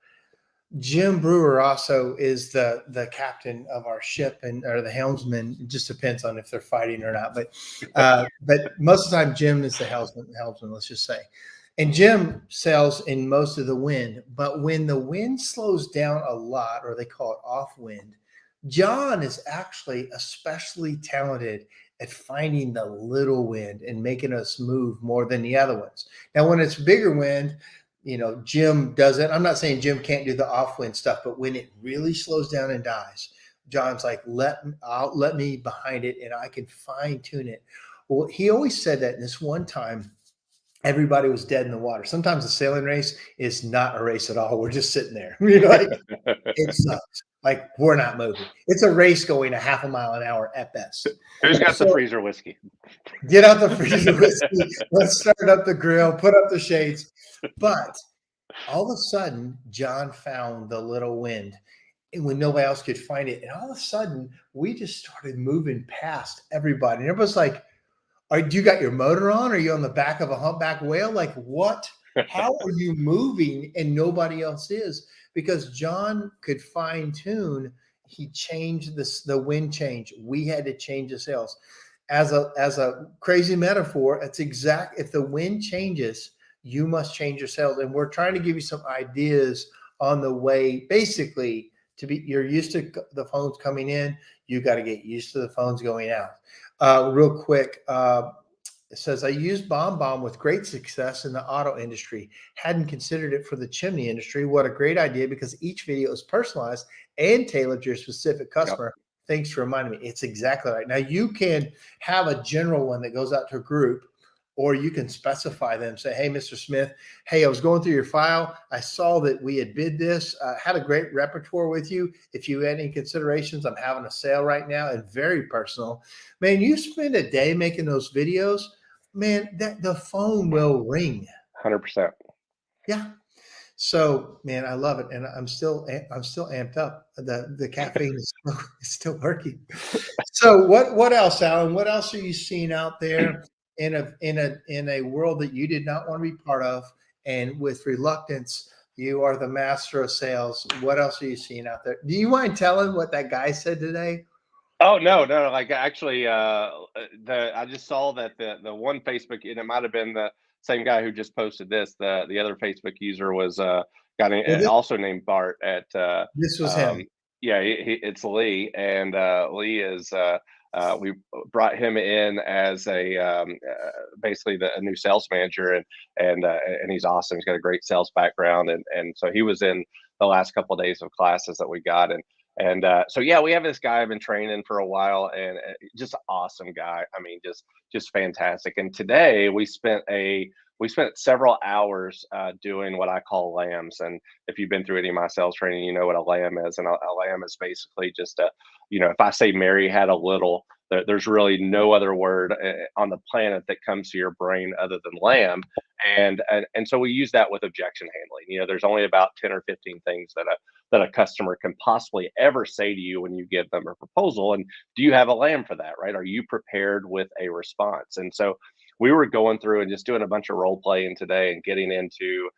Jim Brewer also is the captain of our ship or the helmsman. It just depends on if they're fighting or not. But most of the time, Jim is the helmsman. Let's just say. And Jim sails in most of the wind, but when the wind slows down a lot, or they call it off wind, John is actually especially talented at finding the little wind and making us move more than the other ones. Now, when it's bigger wind, Jim does it. I'm not saying Jim can't do the off wind stuff, but when it really slows down and dies, John's like, let me behind it and I can fine tune it. Well, he always said that in this one time, everybody was dead in the water. Sometimes a sailing race is not a race at all. We're just sitting there. Like, it sucks. Like, we're not moving. It's a race going a half a mile an hour at best. Who's got the freezer whiskey? Get out the freezer whiskey. Let's start up the grill, put up the shades. But all of a sudden, John found the little wind and when nobody else could find it. And all of a sudden, we just started moving past everybody. And everybody's like, do you got your motor on? Are you on the back of a humpback whale? Like, what? How are you moving and nobody else is? Because John could fine tune. He changed the wind change. We had to change the sails. As a crazy metaphor, it's exact. If the wind changes, you must change your sails. And we're trying to give you some ideas on the way, basically, you're used to the phones coming in. You got to get used to the phones going out. Real quick, it says, I used BombBomb with great success in the auto industry. Hadn't considered it for the chimney industry. What a great idea, because each video is personalized and tailored to your specific customer. Yep. Thanks for reminding me. It's exactly right. Now, you can have a general one that goes out to a group, or you can specify them. Say, hey, Mr. Smith, hey, I was going through your file. I saw that we had bid this. Had a great repertoire with you. If you had any considerations, I'm having a sale right now, and very personal. Man, you spend a day making those videos, man, the phone will ring. 100%. Yeah. So, man, I love it, and I'm still amped up. The caffeine is still working. So, what else, Alan? What else are you seeing out there in a world that you did not want to be part of, and with reluctance, you are the master of sales? What else are you seeing out there? Do you mind telling what that guy said today? Oh, no. Like, actually, I just saw that the one Facebook, and it might have been the same guy who just posted this. The other Facebook user was also named Bart at. This was him. Yeah, it's Lee, and Lee is. We brought him in as basically a new sales manager, and he's awesome. He's got a great sales background, and so he was in the last couple of days of classes that we got, and so yeah, we have this guy I've been training for a while, and just an awesome guy. I mean, just fantastic. And today we spent several hours doing what I call lambs. And if you've been through any of my sales training, you know what a lamb is. And a lamb is basically just if I say Mary had a little, there's really no other word on the planet that comes to your brain other than lamb. And so we use that with objection handling. There's only about 10 or 15 things that a customer can possibly ever say to you when you give them a proposal. And do you have a lamb for that, right? Are you prepared with a response? And so we were going through and just doing a bunch of role playing today and getting into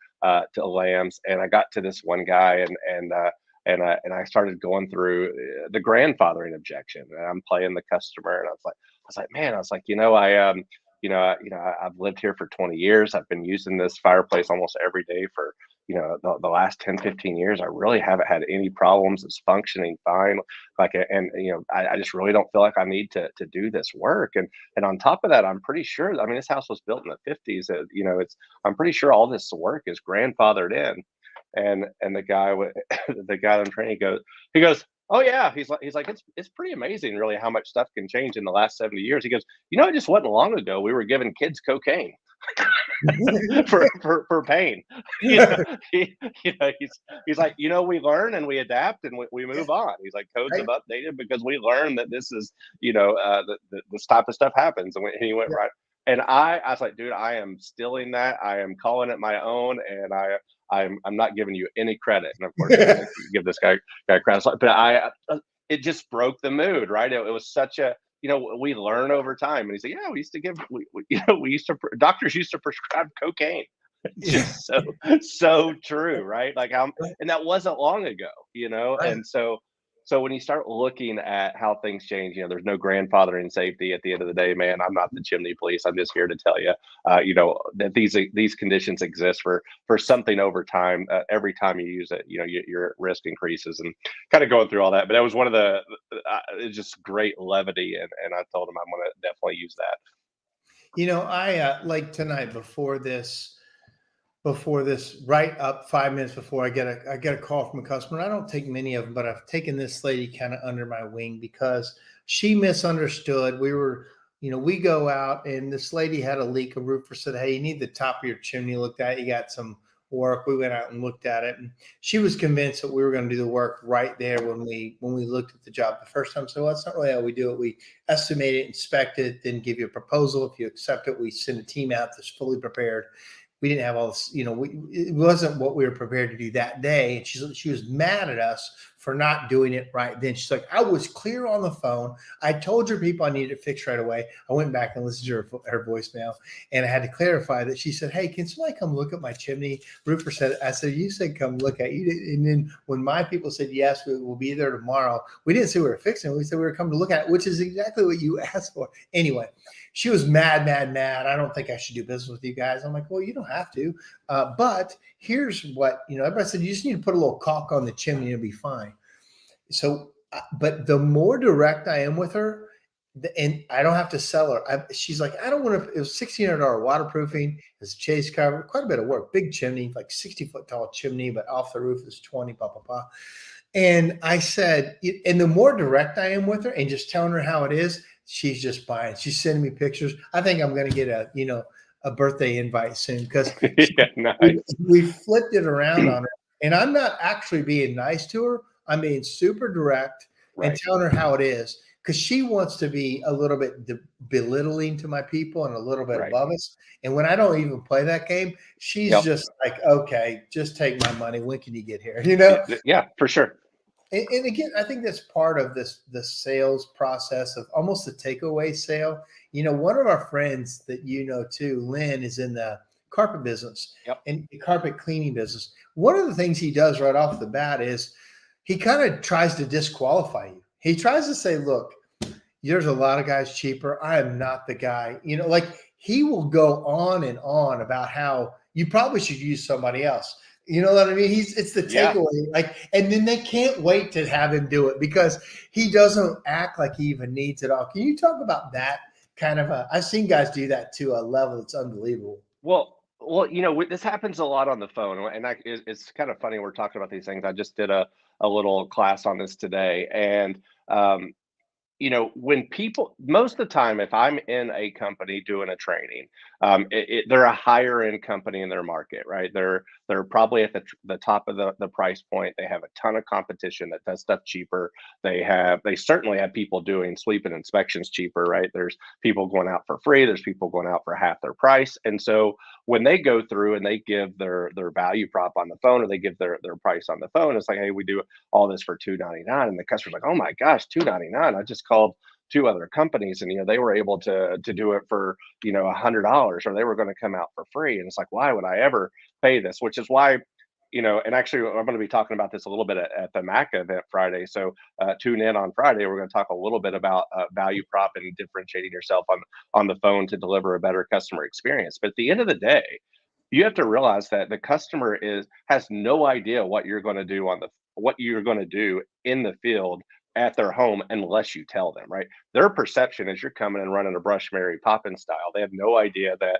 to lambs. And I got to this one guy, and I started going through the grandfathering objection. And I'm playing the customer, and I was like, man, I've lived here for 20 years. I've been using this fireplace almost every day for, the last 10, 15 years. I really haven't had any problems. It's functioning fine. I just really don't feel like I need to do this work. And on top of that, I'm pretty sure, I mean, this house was built in the 50s. I'm pretty sure all this work is grandfathered in. And the guy that I'm training he goes, oh yeah, he's like, it's pretty amazing really how much stuff can change in the last 70 years. He goes, it just wasn't long ago we were giving kids cocaine for pain. He's like, we learn and we adapt and we move on. He's like, codes have updated because we learned that this is, this type of stuff happens. And he went right. And I was like, dude, I am stealing that. I am calling it my own, and I'm not giving you any credit. And of course, I give this guy credit, but it just broke the mood, right? It was such a, we learn over time. And he's like, yeah, doctors used to prescribe cocaine. Just so true, right? Like and that wasn't long ago, and so So when you start looking at how things change, there's no grandfathering safety at the end of the day, man. I'm not the chimney police. I'm just here to tell you, that these conditions exist for something over time. Every time you use it, your risk increases, and kind of going through all that. But that was one of it's just great levity, and I told him I'm going to definitely use that. I like tonight before this, right up 5 minutes before I get a call from a customer. I don't take many of them, but I've taken this lady kind of under my wing because she misunderstood. We go out and this lady had a leak. A roofer said, "Hey, you need the top of your chimney looked at. You got some work." We went out and looked at it, and she was convinced that we were going to do the work right there when we looked at the job the first time. So that's not really how we do it. We estimate it, inspect it, then give you a proposal. If you accept it, we send a team out that's fully prepared. We didn't have all this, it wasn't what we were prepared to do that day. And she was mad at us for not doing it right then. She's like, "I was clear on the phone. I told your people I needed it fixed right away." I went back and listened to her voicemail, and I had to clarify that. She said, "Hey, can somebody come look at my chimney?" Roofer said, I said, "You said come look at you." And then when my people said, "Yes, we will be there tomorrow," we didn't say we were fixing it. We said we were coming to look at it, which is exactly what you asked for. Anyway, she was mad, mad, mad. "I don't think I should do business with you guys." I'm like, "Well, you don't have to. But here's what, everybody said, you just need to put a little caulk on the chimney and it'll be fine." So, but the more direct I am with her, and I don't have to sell her. She's like, "I don't want to." It was $1,600 waterproofing. It's chase cover, quite a bit of work. Big chimney, like 60-foot tall chimney, but off the roof is 20. Blah blah blah. And I said, and the more direct I am with her and just telling her how it is, she's just buying. She's sending me pictures. I think I'm going to get a birthday invite soon because Yeah, nice. we flipped it around on her. And I'm not actually being nice to her. I'm being super direct and Right, telling her how it is because she wants to be a little bit belittling to my people and a little bit right. above us. And when I don't even play that game, she's Yep. just like, "Okay, just take my money. When can you get here?" Yeah, for sure. And again, I think that's part of the sales process of almost the takeaway sale. One of our friends that too, Lynn, is in the carpet business Yep. and the carpet cleaning business. One of the things he does right off the bat is he kind of tries to disqualify you. He tries to say, "Look, there's a lot of guys cheaper. I am not the guy." Like he will go on and on about how you probably should use somebody else. You know what I mean? It's the Yeah. takeaway. Like, and then they can't wait to have him do it because he doesn't act like he even needs it all. Can you talk about that kind of I've seen guys do that to a level that's unbelievable. Well, this happens a lot on the phone, and it's kind of funny we're talking about these things. I just did a little class on this today, and um, when people, most of the time, if I'm in a company doing a training, they're a higher end company in their market, right? They're probably at the top of the price point. They have a ton of competition that does stuff cheaper. They certainly have people doing sweep and inspections cheaper, right? There's people going out for free. There's people going out for half their price. And so when they go through and they give their value prop on the phone, or they give their price on the phone, it's like, "Hey, we do all this for $299," and the customer's like, "Oh my gosh, $299! I just called two other companies, and they were able to do it for $100, or they were going to come out for free." And it's like, why would I ever pay this? Which is why, and actually, I'm going to be talking about this a little bit at the MACA event Friday. So tune in on Friday. We're going to talk a little bit about value prop and differentiating yourself on the phone to deliver a better customer experience. But at the end of the day, you have to realize that the customer has no idea what you're going to do in the field at their home unless you tell them, right? Their perception is you're coming and running a brush Mary Poppins style. They have no idea that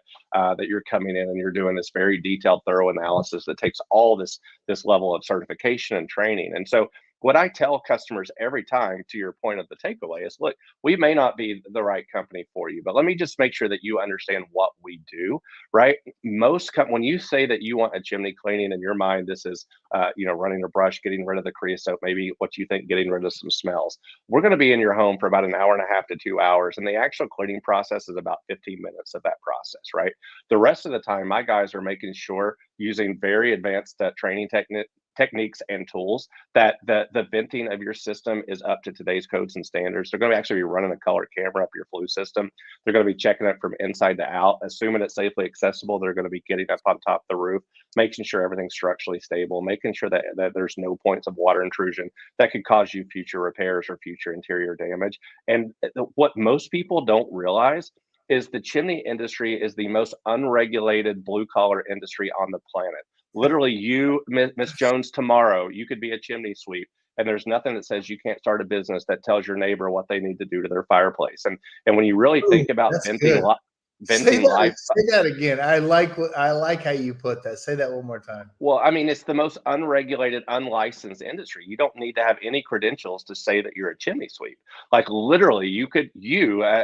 you're coming in and you're doing this very detailed, thorough analysis that takes all this level of certification and training. And so what I tell customers every time, to your point of the takeaway, is, look, we may not be the right company for you, but let me just make sure that you understand what we do, right? When you say that you want a chimney cleaning, in your mind, this is running a brush, getting rid of the creosote, maybe what you think, getting rid of some smells. We're going to be in your home for about an hour and a half to 2 hours, and the actual cleaning process is about 15 minutes of that process, right? The rest of the time, my guys are making sure, using very advanced training techniques and tools, that the venting of your system is up to today's codes and standards. They're going to actually be running a color camera up your flue system. They're going to be checking it from inside to out, assuming it's safely accessible. They're going to be getting up on top of the roof, making sure everything's structurally stable, making sure that there's no points of water intrusion that could cause you future repairs or future interior damage. And what most people don't realize is the chimney industry is the most unregulated blue collar industry on the planet. Literally, you, Miss Jones, tomorrow you could be a chimney sweep, and there's nothing that says you can't start a business that tells your neighbor what they need to do to their fireplace. And when you really Ooh, think about that's good. venting life. Say that again. I like how you put that. Say that one more time. Well, I mean, it's the most unregulated, unlicensed industry. You don't need to have any credentials to say that you're a chimney sweep. Like literally,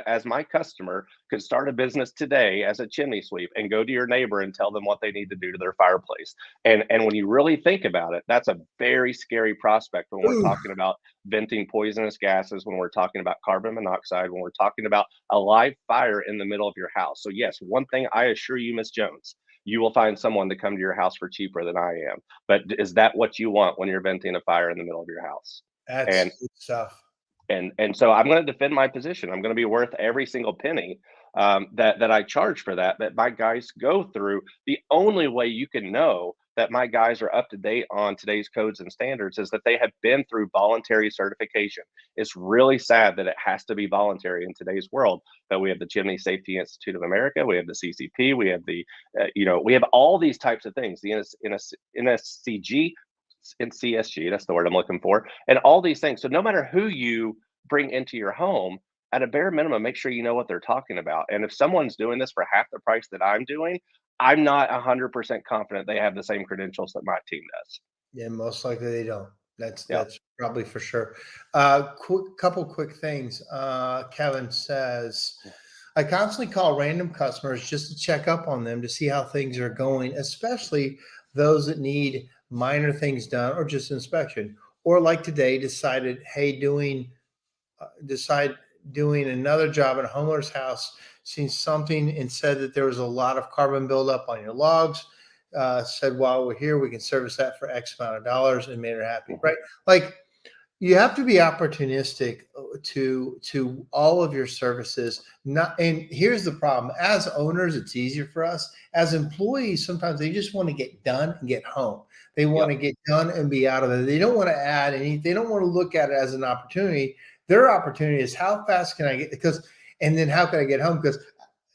as my customer, could start a business today as a chimney sweep and go to your neighbor and tell them what they need to do to their fireplace. And when you really think about it, that's a very scary prospect when we're Ooh, talking about venting poisonous gases, when we're talking about carbon monoxide, when we're talking about a live fire in the middle of your house. So yes, one thing I assure you, Miss Jones, you will find someone to come to your house for cheaper than I am. But is that what you want when you're venting a fire in the middle of your house? that's And good stuff. and so I'm going to defend my position. I'm going to be worth every single penny that I charge for that. That my guys go through. The only way you can know that my guys are up to date on today's codes and standards is that they have been through voluntary certification. It's really sad that it has to be voluntary in today's world. But we have the Chimney Safety Institute of America, we have the CCP, we have we have all these types of things. The NSCG in CSG, that's the word I'm looking for, and all these things. So no matter who you bring into your home, at a bare minimum, make sure you know what they're talking about. And if someone's doing this for half the price that I'm doing, I'm not 100% confident they have the same credentials that my team does. Yeah, most likely they don't. That's Yeah. that's probably for sure. Couple quick things. Kevin says, I constantly call random customers just to check up on them to see how things are going, especially those that need minor things done or just inspection. Or like today, decide doing another job at a homeowner's house, seen something and said that there was a lot of carbon buildup on your logs. Said while we're here, we can service that for X amount of dollars and made her happy, Mhm. right? Like you have to be opportunistic to all of your services. Not, and here's the problem: as owners, it's easier for us. As employees, sometimes they just want to get done and get home. They want Yep. to get done and be out of it. They don't want to add any. They don't want to look at it as an opportunity. Their opportunity is how fast can I get? And then how can I get home? Because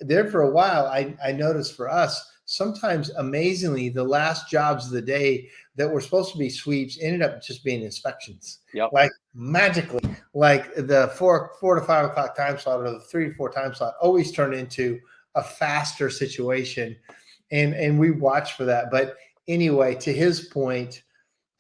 there for a while, I noticed for us sometimes amazingly the last jobs of the day that were supposed to be sweeps ended up just being inspections, Yep. like magically, like the four to 5 o'clock time slot or the 3 to 4 time slot always turned into a faster situation, and we watch for that. But anyway, to his point,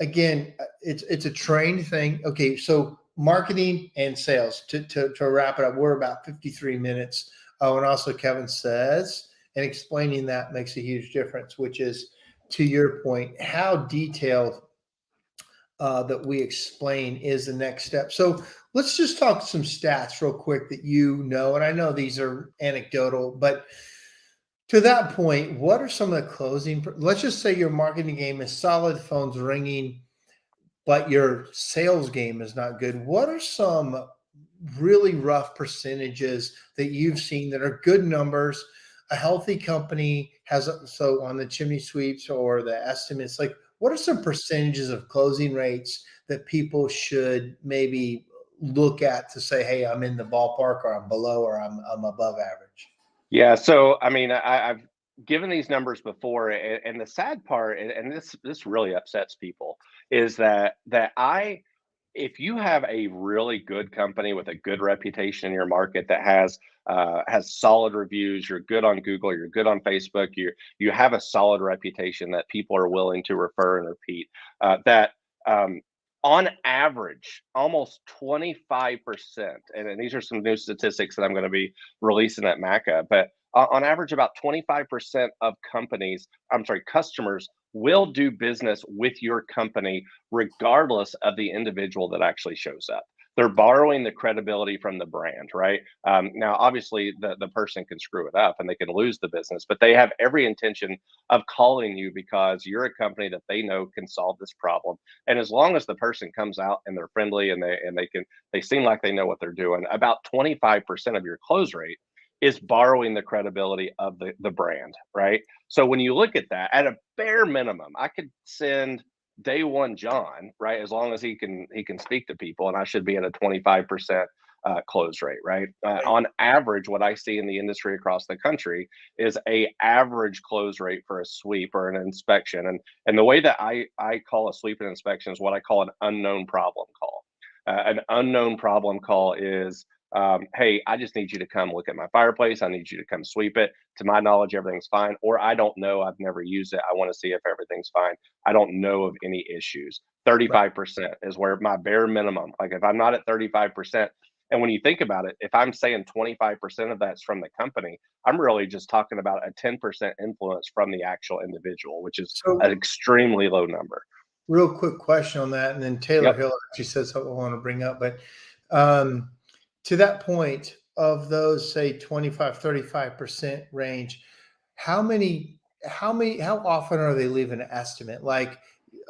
again, it's a trained thing. Okay, so marketing and sales. To wrap it up, we're about 53 minutes. Oh, and also Kevin says, and explaining that makes a huge difference, which is to your point, how detailed that we explain is the next step. So let's just talk some stats real quick that you know, and I know these are anecdotal, but to that point, what are some of the closing? Let's just say your marketing game is solid, phones ringing, but your sales game is not good. What are some really rough percentages that you've seen that are good numbers? A healthy company has, so on the chimney sweeps or the estimates, like what are some percentages of closing rates that people should maybe look at to say, hey, I'm in the ballpark or I'm below or I'm above average? Yeah. So, I mean, I've given these numbers before, and the sad part, and this really upsets people, is that if you have a really good company with a good reputation in your market that has solid reviews, you're good on Google, you're good on Facebook, you have a solid reputation that people are willing to refer and repeat. That on average, almost 25%, and these are some new statistics that I'm going to be releasing at MACA, but on average, about 25% of customers will do business with your company regardless of the individual that actually shows up. They're borrowing the credibility from the brand, right? Now, obviously, the person can screw it up and they can lose the business, but they have every intention of calling you because you're a company that they know can solve this problem. And as long as the person comes out and they're friendly and they seem like they know what they're doing, about 25% of your close rate is borrowing the credibility of the brand, right? So when you look at that, at a bare minimum, I could send day one John, right? As long as he can speak to people, and I should be at a 25% close rate, right? On average, what I see in the industry across the country is a average close rate for a sweep or an inspection, and the way that I call a sweep and inspection is what I call an unknown problem call. An unknown problem call is hey, I just need you to come look at my fireplace. I need you to come sweep it. To my knowledge, everything's fine. Or I don't know. I've never used it. I want to see if everything's fine. I don't know of any issues. Right. 35% is where my bare minimum, like if I'm not at 35%, and when you think about it, if I'm saying 25% of that's from the company, I'm really just talking about a 10% influence from the actual individual, which is an So extremely low number. real quick question on that, and then Taylor Yep. Hill actually says something I want to bring up, but um, to that point of those, say 25-35% range, how often are they leaving an estimate? Like,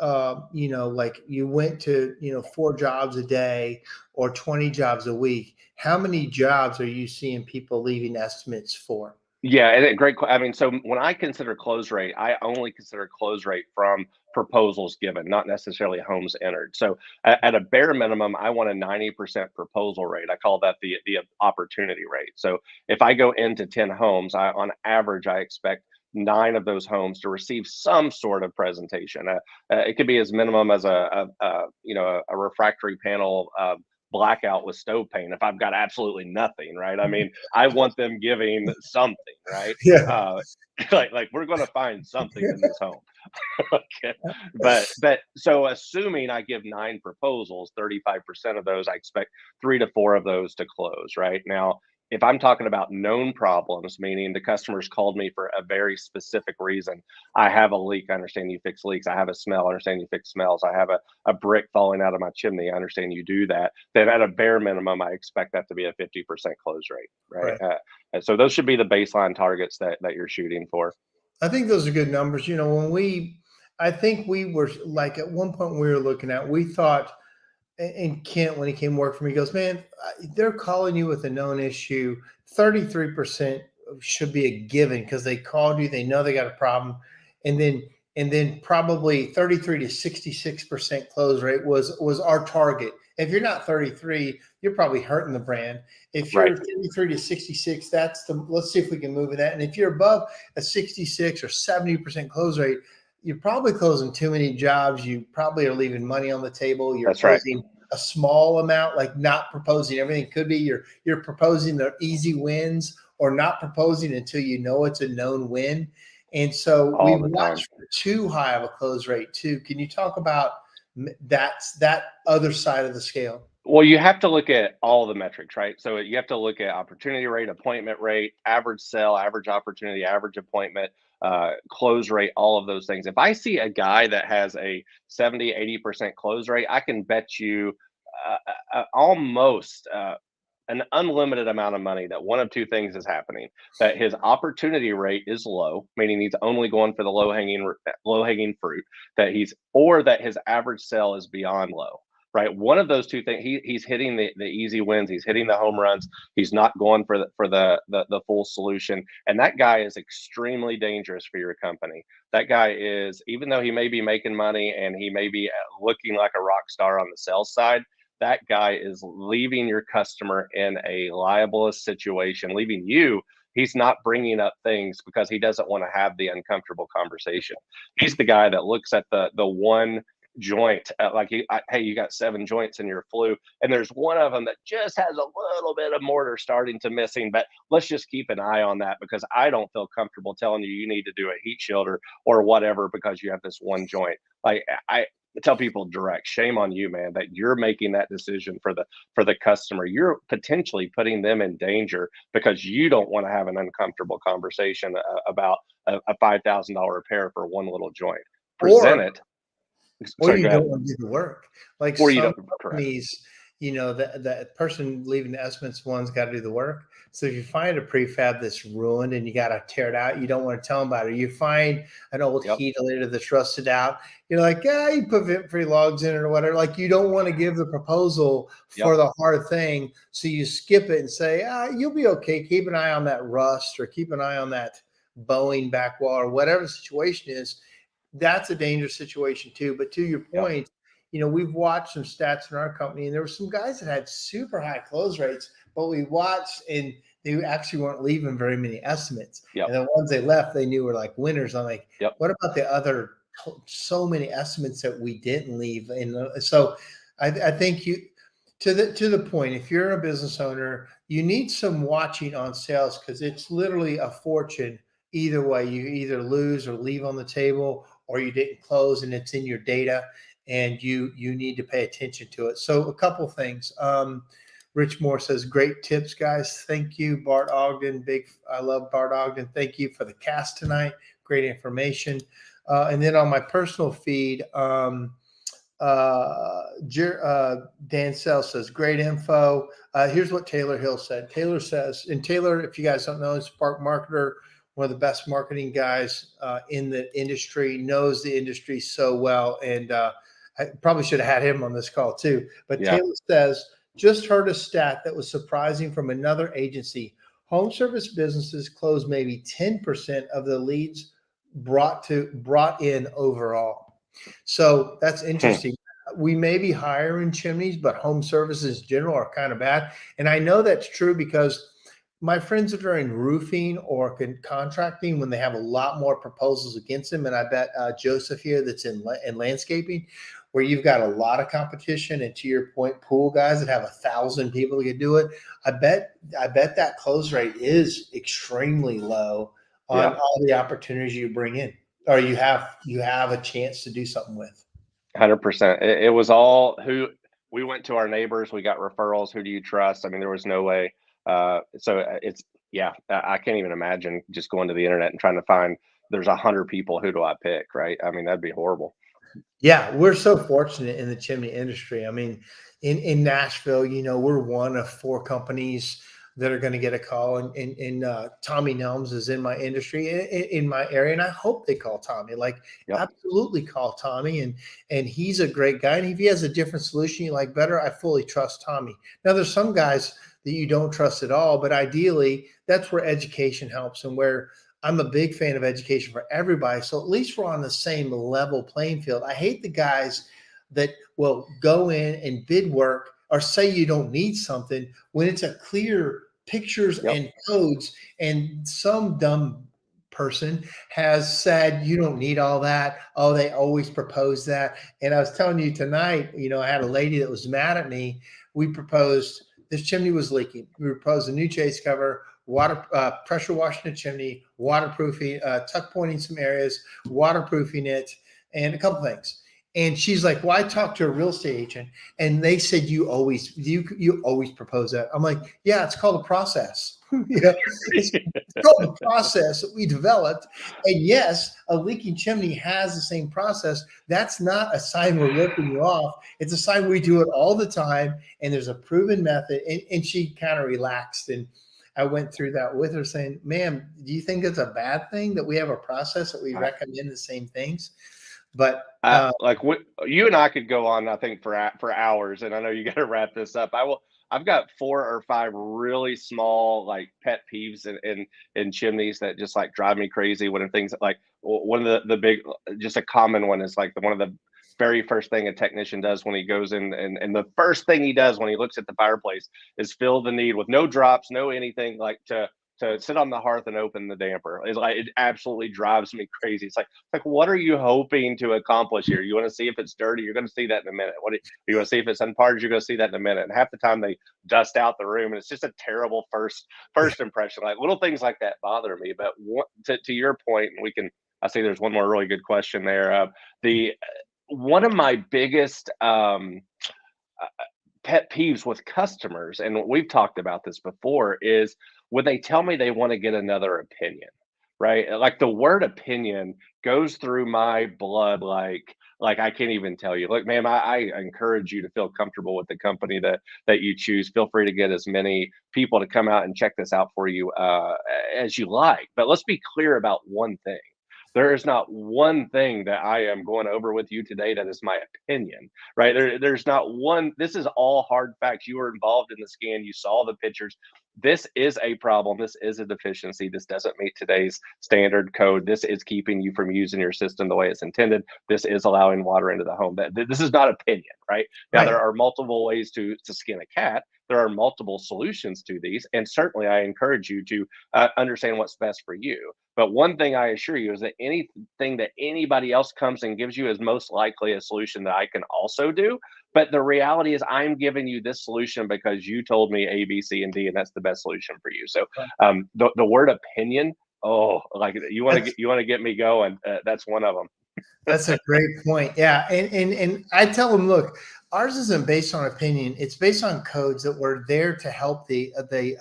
like you went to, 4 jobs a day or 20 jobs a week. How many jobs are you seeing people leaving estimates for? Yeah, and I mean, so when I consider close rate, I only consider close rate from proposals given, not necessarily homes entered. So at a bare minimum, I want a 90% proposal rate. I call that the opportunity rate. So if I go into 10 homes, on average, I expect 9 of those homes to receive some sort of presentation. It could be as minimum as a refractory panel blackout with stove paint if I've got absolutely nothing, right? I mean, I want them giving something, right? Yeah. Uh, like we're going to find something in this home. Okay. But so assuming I give 9 proposals, 35% of those, I expect 3 to 4 of those to close, right? Now, if I'm talking about known problems, meaning the customers called me for a very specific reason, I have a leak, I understand you fix leaks. I have a smell, I understand you fix smells. I have a brick falling out of my chimney, I understand you do that. Then at a bare minimum, I expect that to be a 50% close rate, right? Right. And so those should be the baseline targets that you're shooting for. I think those are good numbers. I think we were like at one point we were looking at, we thought, and Kent, when he came work for me, he goes, man, they're calling you with a known issue. 33% should be a given because they called you, they know they got a problem. And then probably 33 to 66% close rate was our target. If you're not 33, you're probably hurting the brand. If Right. you're 33 to 66, let's see if we can move in that. And if you're above a 66 or 70% close rate, you're probably closing too many jobs. You probably are leaving money on the table. You're That's right. closing a small amount, like not proposing everything. Could be you're proposing the easy wins or not proposing until you know it's a known win. And so we All the time. watched for too high of a close rate too. Can you talk about that other side of the scale? Well, you have to look at all the metrics, right? So you have to look at opportunity rate, appointment rate, average sale, average opportunity, average appointment, close rate, all of those things. If I see a guy that has a 70, 80% close rate, I can bet you almost an unlimited amount of money that one of two things is happening: that his opportunity rate is low, meaning he's only going for the low hanging fruit, or that his average sale is beyond low, right? One of those two things. He's hitting the easy wins, he's hitting the home runs, he's not going for the full solution, and that guy is extremely dangerous for your company. That guy is, even though he may be making money and he may be looking like a rock star on the sales side, that guy is leaving your customer in a libelous situation, leaving you. He's not bringing up things because he doesn't want to have the uncomfortable conversation. He's the guy that looks at the one joint, hey, you got 7 joints in your flue, and there's one of them that just has a little bit of mortar starting to missing, but let's just keep an eye on that because I don't feel comfortable telling you need to do a heat shield or whatever because you have this one joint. Like, I tell people direct, shame on you, man, that you're making that decision for the customer. You're potentially putting them in danger because you don't want to have an uncomfortable conversation about a $5,000 repair for one little joint. Present Or it. or Sorry, you go ahead. don't want to do the work. Like Or you some don't. Correct. companies, the person leaving the estimates one's got to do the work. So if you find a prefab that's ruined and you got to tear it out, you don't want to tell them about it. You find an old Yep. heater that's rusted out. You're like, yeah, you put vent-free logs in it or whatever. Like you don't want to give the proposal Yep. for the hard thing. So you skip it and say, you'll be okay. Keep an eye on that rust or keep an eye on that bowing back wall or whatever the situation is. That's a dangerous situation too. But to your Yep. point, we've watched some stats in our company, and there were some guys that had super high close rates, but we watched and they actually weren't leaving very many estimates. Yep. And the ones they left, they knew were like winners. I'm like, Yep. what about the other so many estimates that we didn't leave? And so I think to the point, if you're a business owner, you need some watching on sales because it's literally a fortune. Either way, you either lose or leave on the table, or you didn't close and it's in your data, and you need to pay attention to it. So a couple things. Rich Moore says, great tips, guys. Thank you. Bart Ogden, I love Bart Ogden. Thank you for the cast tonight. Great information. And then on my personal feed, Dan Sell says, great info. Here's what Taylor Hill said. Taylor says, and Taylor, if you guys don't know, Spark Marketer, one of the best marketing guys in the industry, knows the industry so well. And I probably should have had him on this call too. But Yeah. Taylor says, just heard a stat that was surprising from another agency. Home service businesses close maybe 10% of the leads brought in overall. So that's interesting. We may be higher in chimneys, but home services in general are kind of bad. And I know that's true because my friends that are in roofing or contracting, when they have a lot more proposals against them, and I bet Joseph here that's in landscaping, where you've got a lot of competition, and to your point, pool guys that have 1,000 people that can do it. I bet that close rate is extremely low on all the opportunities you bring in, or you have a chance to do something with. 100%. It was all who we went to our neighbors. We got referrals. Who do you trust? I mean, there was no way. It's I can't even imagine just going to the internet and trying to find. There's 100 people. Who do I pick? Right? I mean, that'd be horrible. Yeah, we're so fortunate in the chimney industry. I mean, in Nashville, we're one of 4 companies that are going to get a call, and Tommy Nelms is in my industry, in my area, and I hope they call Tommy. Like, absolutely call Tommy, and he's a great guy. And if he has a different solution you like better, I fully trust Tommy. Now, there's some guys that you don't trust at all, but ideally, that's where education helps, and where I'm a big fan of education for everybody. So at least we're on the same level playing field. I hate the guys that will go in and bid work or say you don't need something when it's a clear pictures and codes, and some dumb person has said you don't need all that. Oh, they always propose that. And I was telling you tonight, I had a lady that was mad at me. We proposed, this chimney was leaking. We proposed a new chase cover, water pressure washing the chimney, waterproofing, tuck pointing some areas, waterproofing it, and a couple things. And she's like, well, I talked to a real estate agent and they said you always propose that. I'm like, yeah, it's called a process. It's called the process that we developed. And yes, a leaking chimney has the same process. That's not a sign we're ripping you off. It's a sign we do it all the time. And there's a proven method. And she kind of relaxed, and I went through that with her saying, ma'am, do you think it's a bad thing that we have a process that we recommend the same things? But you and I could go on, I think, for hours, and I know you got to wrap this up. I've got 4 or 5 really small like pet peeves in chimneys that just like drive me crazy. When things like one of the big, just a common one is like one of the very first thing a technician does when he goes in, and the first thing he does when he looks at the fireplace is fill the need with no drops, no anything, like to sit on the hearth and open the damper. It's like, it absolutely drives me crazy. It's like what are you hoping to accomplish here? You want to see if it's dirty? You're going to see that in a minute. What do you want to see if it's unparted? You're going to see that in a minute. And half the time they dust out the room, and it's just a terrible first impression. Like little things like that bother me. But to your point, and I see there's one more really good question there. One of my biggest pet peeves with customers, and we've talked about this before, is when they tell me they want to get another opinion, right? Like the word opinion goes through my blood like like I can't even tell you. Look, ma'am, I encourage you to feel comfortable with the company that you choose. Feel free to get as many people to come out and check this out for you as you like. But let's be clear about one thing. There is not one thing that I am going over with you today that is my opinion, right? There's not one. This is all hard facts. You were involved in the scan. You saw the pictures. This is a problem. This is a deficiency. This doesn't meet today's standard code. This is keeping you from using your system the way it's intended. This is allowing water into the home. This is not opinion, right? Now, Right. there are multiple ways to skin a cat. There are multiple solutions to these. And certainly, I encourage you to understand what's best for you. But one thing I assure you is that anything that anybody else comes and gives you is most likely a solution that I can also do. But the reality is, I'm giving you this solution because you told me A, B, C, and D, and that's the best solution for you. So the word opinion, oh, like That's you want to get me going. That's one of them. That's a great point. Yeah. And I tell them, look, ours isn't based on opinion. It's based on codes that were there to help the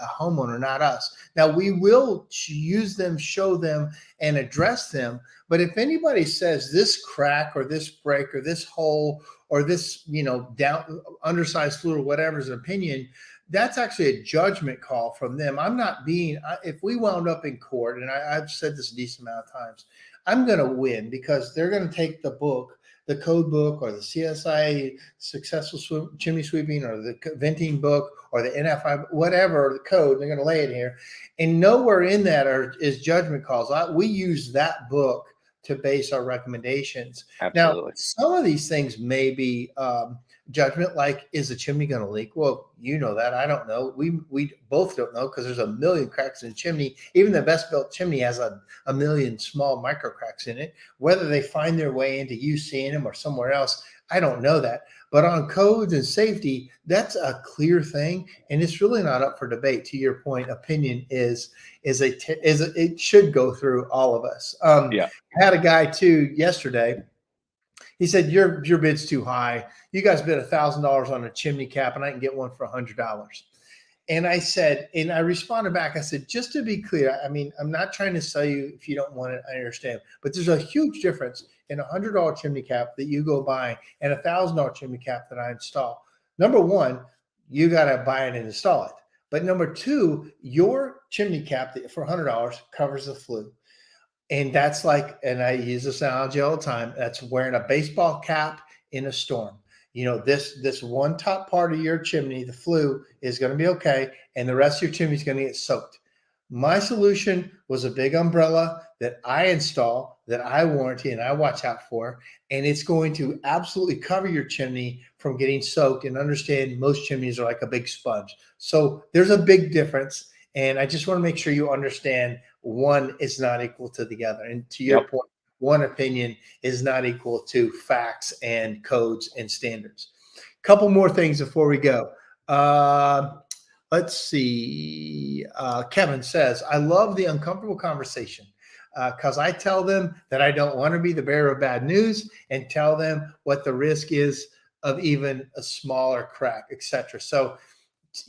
homeowner, not us. Now we will use them, show them, and address them. But if anybody says this crack or this break or this hole or this, down undersized fluid or whatever is an opinion, that's actually a judgment call from them. I'm not being, if we wound up in court, and I've said this a decent amount of times, I'm going to win because they're going to take the book, the code book, or the CSI successful chimney sweeping, or the venting book, or the NFI, whatever the code. They're going to lay it here, and nowhere in that is judgment calls. We use that book to base our recommendations. Now, Absolutely. some of these things may be judgment, like, is the chimney going to leak? Well, you know that. I don't know. We both don't know because there's a million cracks in the chimney. Even the best built chimney has a million small micro cracks in it. Whether they find their way into you seeing them or somewhere else, I don't know that. But on codes and safety, that's a clear thing, and it's really not up for debate. To your point, opinion it should go through all of us. Yeah. I had a guy too yesterday. He said, your bid's too high. You guys bid $1,000 on a chimney cap, and I can get one for $100. And I said, and I responded back, I said, just to be clear, I mean, I'm not trying to sell you if you don't want it, I understand. But there's a huge difference in a $100 chimney cap that you go buy and a $1,000 chimney cap that I install. Number one, you got to buy it and install it. But number two, your chimney cap for $100 covers the flue. And that's like, and I use this analogy all the time, that's wearing a baseball cap in a storm. This one top part of your chimney, the flue, is going to be okay, and the rest of your chimney is going to get soaked. My solution was a big umbrella that I install, that I warranty, and I watch out for, and it's going to absolutely cover your chimney from getting soaked. And understand, most chimneys are like a big sponge. So there's a big difference, and I just want to make sure you understand one is not equal to the other. And to your point, one opinion is not equal to facts and codes and standards. Couple more things before we go. Let's see. Kevin says, I love the uncomfortable conversation because I tell them that I don't want to be the bearer of bad news and tell them what the risk is of even a smaller crack, etc. So,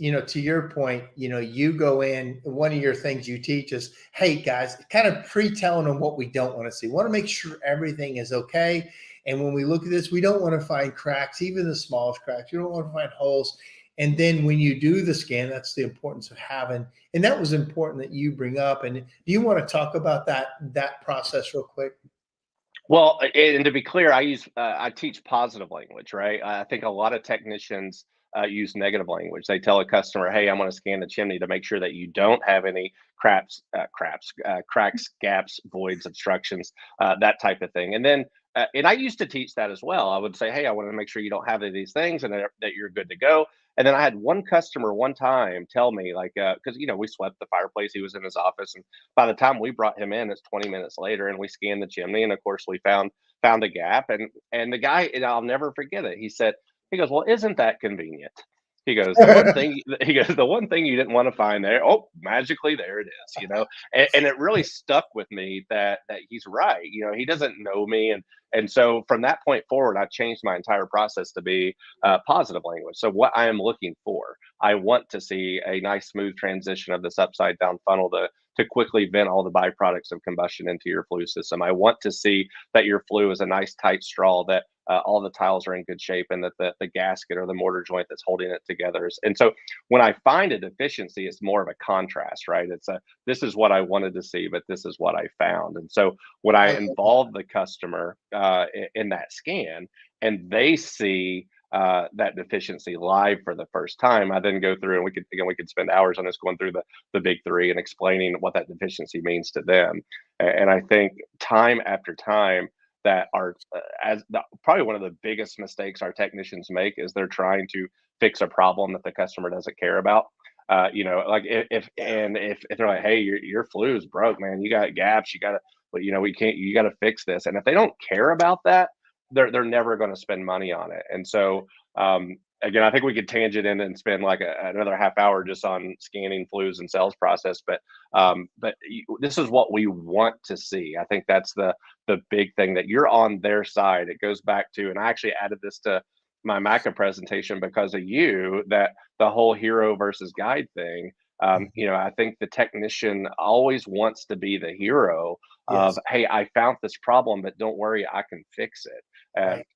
to your point, you go in, one of your things you teach is, hey guys, kind of pre-telling them what we don't want to see. We want to make sure everything is okay. And when we look at this, we don't want to find cracks, even the smallest cracks. You don't want to find holes. And then when you do the scan, that's the importance of having, and that was important that you bring up. And do you want to talk about that process real quick? Well, and to be clear, I teach positive language, right? I think a lot of technicians use negative language. They tell a customer, "Hey, I'm going to scan the chimney to make sure that you don't have any cracks, gaps, voids, obstructions, that type of thing." And then, and I used to teach that as well. I would say, "Hey, I want to make sure you don't have any of these things, and that you're good to go." And then I had one customer one time tell me, like, because we swept the fireplace. He was in his office, and by the time we brought him in, it's 20 minutes later, and we scanned the chimney, and of course we found a gap. And the guy, and I'll never forget it. He goes, "Well, isn't that convenient?" He goes, the one thing you didn't want to find there, oh, magically there it is. And it really stuck with me that he's right. He doesn't know me, and so from that point forward, I changed my entire process to be positive language. So what I am looking for, I want to see a nice smooth transition of this upside down funnel to to quickly vent all the byproducts of combustion into your flue system. I want to see that your flue is a nice tight straw, that all the tiles are in good shape, and that the gasket or the mortar joint that's holding it together is. And so when I find a deficiency, it's more of a contrast, right? It's a, this is what I wanted to see, but this is what I found. And so when I involve the customer in that scan, and they see that deficiency live for the first time, I then go through, and we could spend hours on this, going through the big three and explaining what that deficiency means to them. And I think time after time that probably one of the biggest mistakes our technicians make is they're trying to fix a problem that the customer doesn't care about. Like if they're like, hey, your flue is broke, man, you got gaps, but you got to fix this. And if they don't care about that, they're never going to spend money on it. And so again, I think we could tangent in and spend like another half hour just on scanning flues and sales process. But this is what we want to see. I think that's the big thing, that you're on their side. It goes back to, and I actually added this to my MACA presentation because of you, that the whole hero versus guide thing. I think the technician always wants to be the hero of, hey, I found this problem, but don't worry, I can fix it.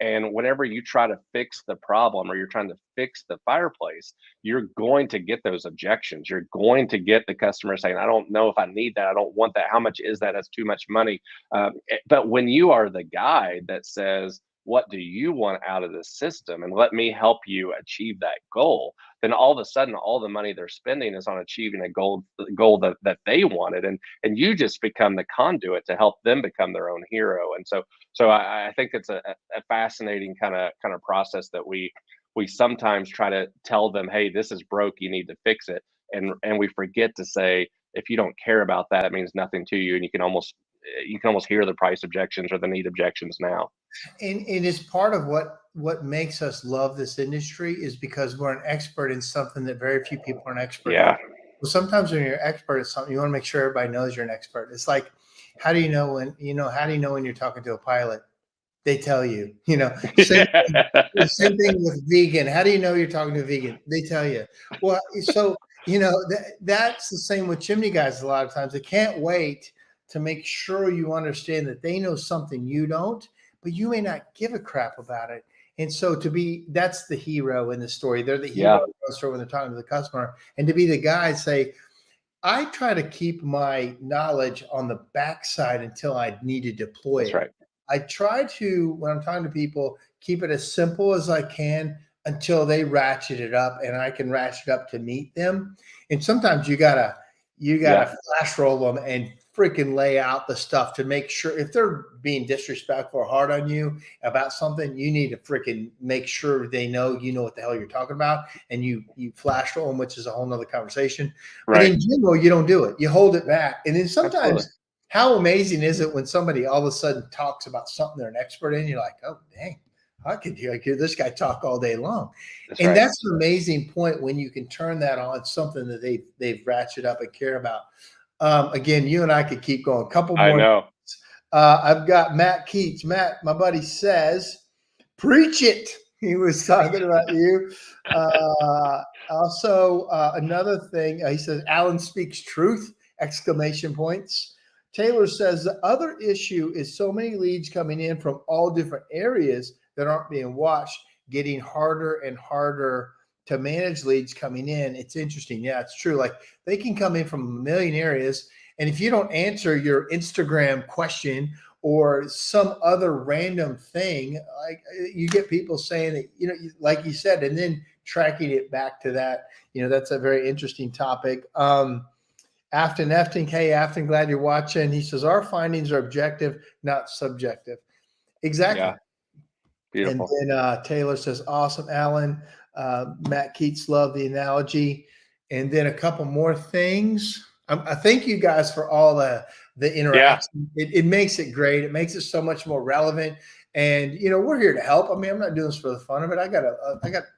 And whenever you try to fix the problem, or you're trying to fix the fireplace, you're going to get those objections. You're going to get the customer saying, I don't know if I need that. I don't want that. How much is that? That's too much money. But when you are the guide that says, what do you want out of this system, and let me help you achieve that goal, then all of a sudden all the money they're spending is on achieving a goal that they wanted, and you just become the conduit to help them become their own hero. And so I think it's a fascinating kind of process that we sometimes try to tell them, hey, this is broke, you need to fix it, and we forget to say, if you don't care about that, it means nothing to you, and you can almost hear the price objections or the need objections now. And it's part of what makes us love this industry, is because we're an expert in something that very few people are an expert in. Well, sometimes when you're an expert at something, you want to make sure everybody knows you're an expert. It's like, how do you know when you're talking to a pilot? They tell you, same thing with vegan. How do you know you're talking to a vegan? They tell you. Well, so, that's the same with chimney guys. A lot of times they can't wait to make sure you understand that they know something you don't, but you may not give a crap about it. And so that's the hero in the story. They're the hero in the story when they're talking to the customer. And to be the guy, say, I try to keep my knowledge on the backside until I need to deploy it. Right. I try to, when I'm talking to people, keep it as simple as I can until they ratchet it up, and I can ratchet up to meet them. And sometimes you gotta flash roll them and freaking lay out the stuff to make sure, if they're being disrespectful or hard on you about something, you need to freaking make sure they know what the hell you're talking about, and you flash roll them, which is a whole nother conversation. Right. But in general, you don't do it. You hold it back. And then sometimes, absolutely, how amazing is it when somebody all of a sudden talks about something they're an expert in? You're like, oh, dang, I could hear this guy talk all day long. That's an amazing point when you can turn that on something that they've ratcheted up and care about. Again, you and I could keep going. A couple more. I know. I've got Matt Keats. Matt, my buddy, says, preach it. He was talking about you. Also, another thing, he says, Alan speaks truth, exclamation points. Taylor says, the other issue is so many leads coming in from all different areas that aren't being watched, getting harder and harder to manage leads coming in. It's interesting. Yeah, it's true. Like, they can come in from a million areas, and if you don't answer your Instagram question or some other random thing, like, you get people saying that, like you said, and then tracking it back to that, that's a very interesting topic. Afton, hey, Afton, glad you're watching. He says, our findings are objective, not subjective. Exactly. Yeah. Beautiful. And then Taylor says, awesome, Alan. Matt Keats, love the analogy. And then a couple more things. I thank you guys for all the interaction. Yeah. It makes it great. It makes it so much more relevant. And, we're here to help. I mean, I'm not doing this for the fun of it. I got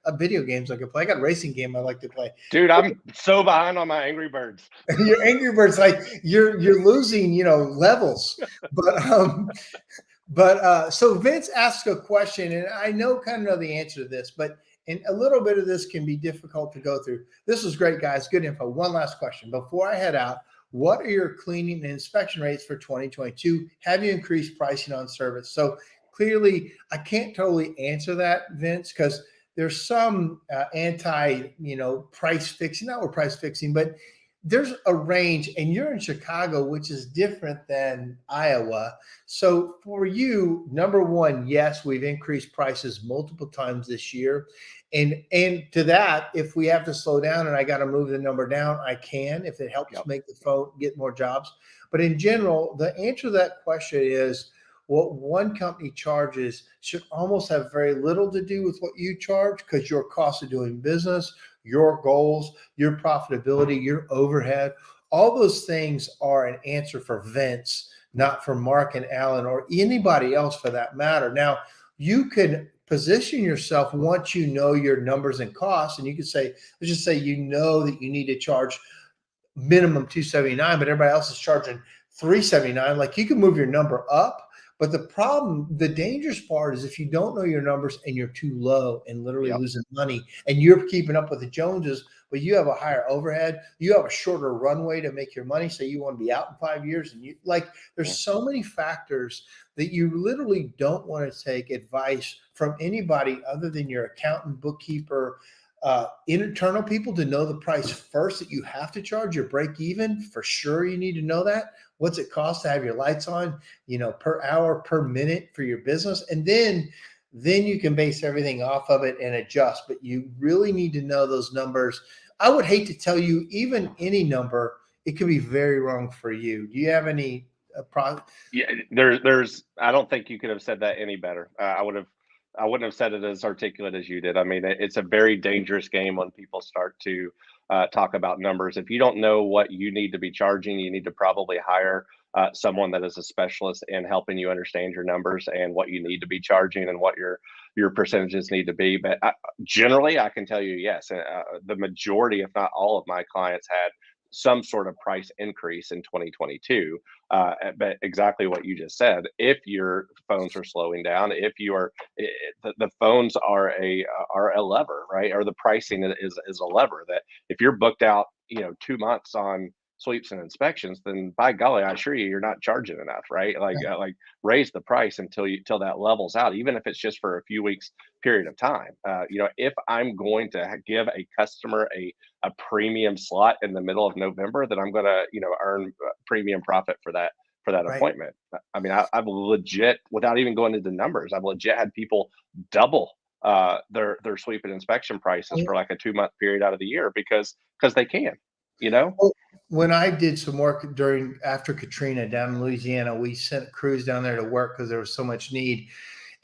a video games I can play. I got a racing game I like to play. Dude, I'm so behind on my Angry Birds. Your Angry Birds, like you're losing, levels. But so Vince asked a question, and I kind of know the answer to this, and a little bit of this can be difficult to go through. This was great, guys. Good info. One last question before I head out. what are your cleaning and inspection rates for 2022? Have you increased pricing on service? So clearly, I can't totally answer that, Vince, because there's some price fixing, not we're price fixing, but there's a range, and you're in Chicago, which is different than Iowa. So for you, number one, yes, we've increased prices multiple times this year. And to that, if we have to slow down and I got to move the number down, I can, if it helps make the phone get more jobs. But in general, the answer to that question is what one company charges should almost have very little to do with what you charge, because your cost of doing business, your goals, your profitability, your overhead, all those things are an answer for Vince, not for Mark and Alan or anybody else for that matter. Now, you can position yourself once you know your numbers and costs, and you can say, let's just say you know that you need to charge minimum $279, but everybody else is charging $379. Like, you can move your number up. But the problem, the dangerous part is if you don't know your numbers and you're too low and literally losing money, and you're keeping up with the Joneses, but you have a higher overhead, you have a shorter runway to make your money. Say you want to be out in 5 years, and there's so many factors that you literally don't want to take advice from anybody other than your accountant, bookkeeper, internal people to know the price first that you have to charge your break even. For sure, you need to know that. What's it cost to have your lights on, per hour, per minute for your business? And then you can base everything off of it and adjust. But you really need to know those numbers. I would hate to tell you even any number. It could be very wrong for you. Do you have any Yeah, there's. I don't think you could have said that any better. I wouldn't have said it as articulate as you did. I mean, it's a very dangerous game when people start to talk about numbers. If you don't know what you need to be charging, you need to probably hire someone that is a specialist in helping you understand your numbers and what you need to be charging and what your percentages need to be. But generally, I can tell you, yes, the majority, if not all, of my clients had some sort of price increase in 2022. But exactly what you just said, if your phones are slowing down, if you are, the phones are a lever, right? Or the pricing is a lever that if you're booked out, 2 months on sweeps and inspections, then by golly, I assure you, you're not charging enough, right? Like raise the price till that levels out, even if it's just for a few weeks period of time. If I'm going to give a customer a premium slot in the middle of November, then I'm going to, earn premium profit for that right? appointment. I mean, I've legit, without even going into numbers, I've legit had people double their sweep and inspection prices for like a 2-month period out of the year because they can, you know. Well, when I did some work after Katrina down in Louisiana, we sent crews down there to work because there was so much need.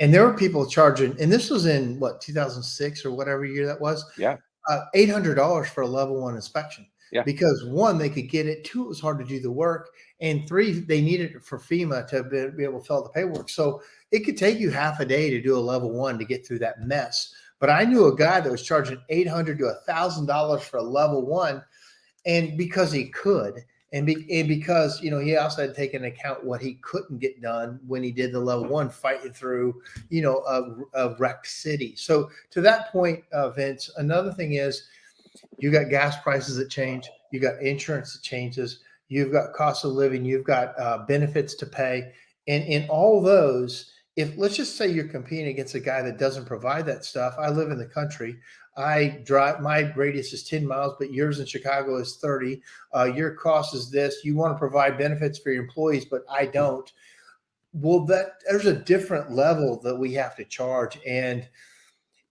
And there were people charging, and this was in 2006 or whatever year that was, Yeah, $800 for a level 1 inspection. yeah, Because one, they could get it. Two, it was hard to do the work. And three, they needed it for FEMA to be able to fill out the paperwork. So it could take you half a day to do a level 1 to get through that mess. But I knew a guy that was charging $800 to $1,000 for a level 1, and because he could, and because he also had to take into account what he couldn't get done when he did the level 1, fighting through a wrecked city. So to that point, Vince, another thing is you got gas prices that change, you got insurance that changes, you've got cost of living, you've got benefits to pay, and in all those, if let's just say you're competing against a guy that doesn't provide that stuff. I live in the country. I drive, my radius is 10 miles, but yours in Chicago is 30. Your cost is this. You want to provide benefits for your employees, but I don't. Well, there's a different level that we have to charge, and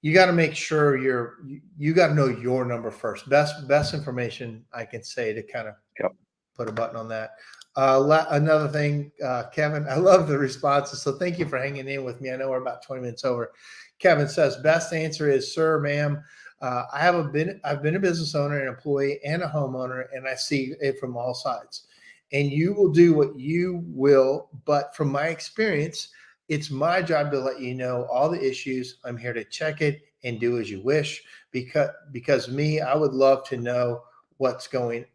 you got to make sure you got to know your number first. Best information I can say to kind of yep. put a button on that. Another thing, Kevin, I love the responses. So thank you for hanging in with me. I know we're about 20 minutes over. Kevin says, best answer is, sir, ma'am, I've been a business owner, an employee, and a homeowner, and I see it from all sides. And you will do what you will, but from my experience, it's my job to let you know all the issues. I'm here to check it and do as you wish. Because me, I would love to know what's going.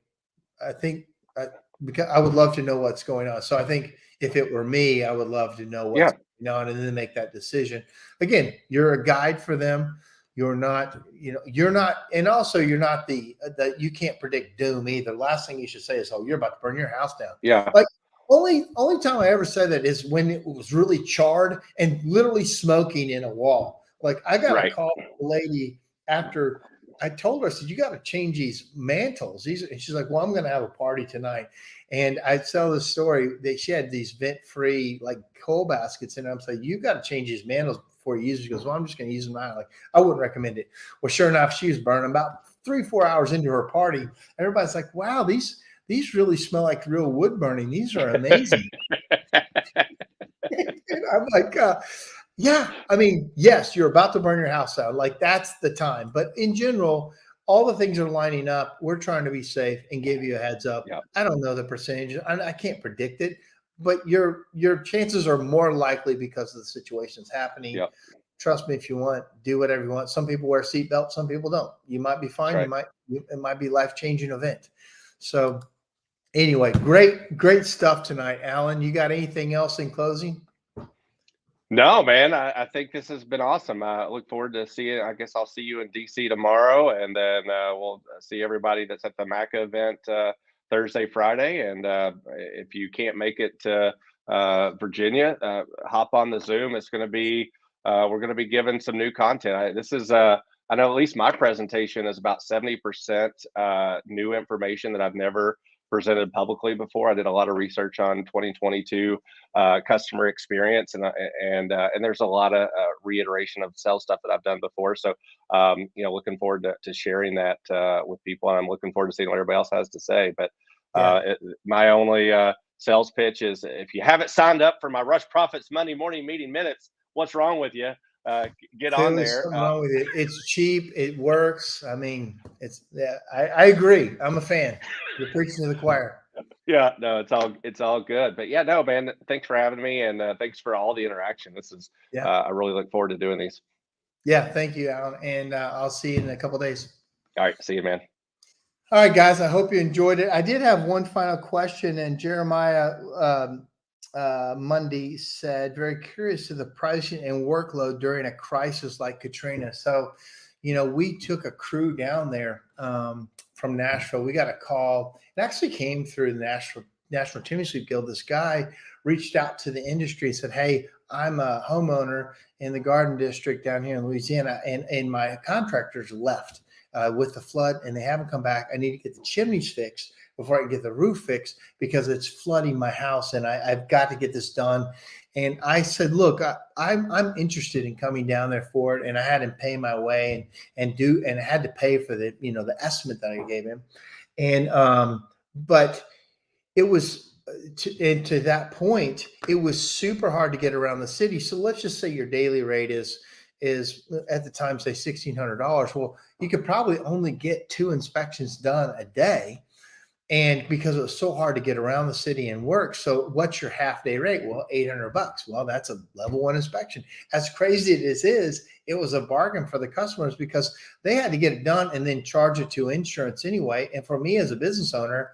Because I would love to know what's going on. So I think if it were me, I would love to know what's Yeah. going on and then make that decision. Again, you're a guide for them. You're not, you're not, and also you're not you can't predict doom either. Last thing you should say is, "Oh, you're about to burn your house down." Yeah. Like only time I ever said that is when it was really charred and literally smoking in a wall. Like I got a Right. call from a lady after I told her, I said, "You got to change these mantles." And she's like, "Well, I'm going to have a party tonight." And I tell the story that she had these vent-free like coal baskets in. I'm saying, "You got to change these mantles before you use it." She goes, "Well, I'm just going to use them now." Like I wouldn't recommend it. Well, sure enough, she was burning about 3-4 hours into her party. Everybody's like, "Wow, these really smell like real wood burning. These are amazing." And I'm like, yeah, I mean, yes, you're about to burn your house out. Like that's the time. But in general, all the things are lining up. We're trying to be safe and give you a heads up. Yeah. I don't know the percentage. I can't predict it, but your chances are more likely because of the situations happening. Yeah. Trust me, if you want, do whatever you want. Some people wear seatbelts, some people don't. You might be fine. Right. It might be a life-changing event. So anyway, great stuff tonight, Alan. You got anything else in closing? No, man, I think this has been awesome. I look forward to seeing. I guess I'll see you in DC tomorrow, and then we'll see everybody that's at the MACA event Thursday, Friday. And if you can't make it to Virginia, hop on the Zoom. It's going to be we're going to be giving some new content. I know at least my presentation is about 70% new information that I've never presented publicly before. I did a lot of research on 2022 customer experience, and there's a lot of reiteration of sales stuff that I've done before. So looking forward to sharing that with people, and I'm looking forward to seeing what everybody else has to say. But my only sales pitch is, if you haven't signed up for my Rush Profits Monday morning meeting minutes, what's wrong with you? Get on there. Something wrong with it. It's cheap. It works. I mean, I agree. I'm a fan. You're preaching to the choir. Yeah, no, it's all good. But yeah, no, man, thanks for having me, and thanks for all the interaction. This is I really look forward to doing these. Yeah, thank you, Alan, and I'll see you in a couple of days. All right, see you, man. All right, guys, I hope you enjoyed it. I did have one final question, and Jeremiah Monday said, "Very curious to the pricing and workload during a crisis like Katrina." So, we took a crew down there from Nashville. We got a call. It actually came through the National Chimney Sweep Guild. This guy reached out to the industry and said, "Hey, I'm a homeowner in the Garden District down here in Louisiana, and my contractors left with the flood, and they haven't come back. I need to get the chimneys fixed before I can get the roof fixed because it's flooding my house, and I've got to get this done." And I said, "Look, I'm interested in coming down there for it," and I had him pay my way and I had to pay for the the estimate that I gave him, and but it was to that point, it was super hard to get around the city. So let's just say your daily rate is at the time, say $1,600. Well, you could probably only get 2 inspections done a day. And because it was so hard to get around the city and work. So what's your half day rate? Well, $800. Well, that's a level 1 inspection. As crazy as it is, it was a bargain for the customers because they had to get it done and then charge it to insurance anyway. And for me as a business owner,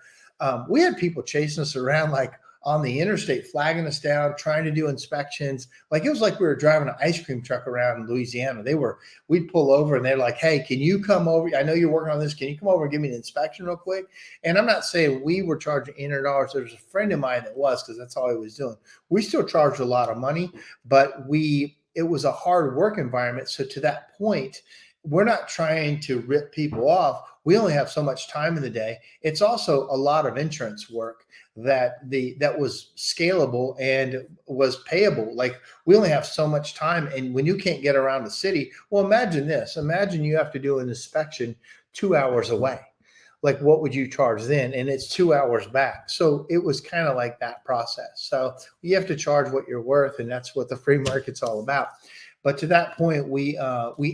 we had people chasing us around like on the interstate, flagging us down, trying to do inspections. Like it was like we were driving an ice cream truck around in Louisiana. We'd pull over and they're like, "Hey, can you come over? I know you're working on this. Can you come over and give me an inspection real quick?" And I'm not saying we were charging $800. There was a friend of mine that was, because that's all he was doing. We still charged a lot of money, but it was a hard work environment. So to that point, we're not trying to rip people off. We only have so much time in the day. It's also a lot of insurance work that was scalable and was payable. Like we only have so much time. And when you can't get around the city, well, imagine this. Imagine you have to do an inspection 2 hours away. Like what would you charge then? And it's 2 hours back. So it was kind of like that process. So you have to charge what you're worth. And that's what the free market's all about. But to that point, we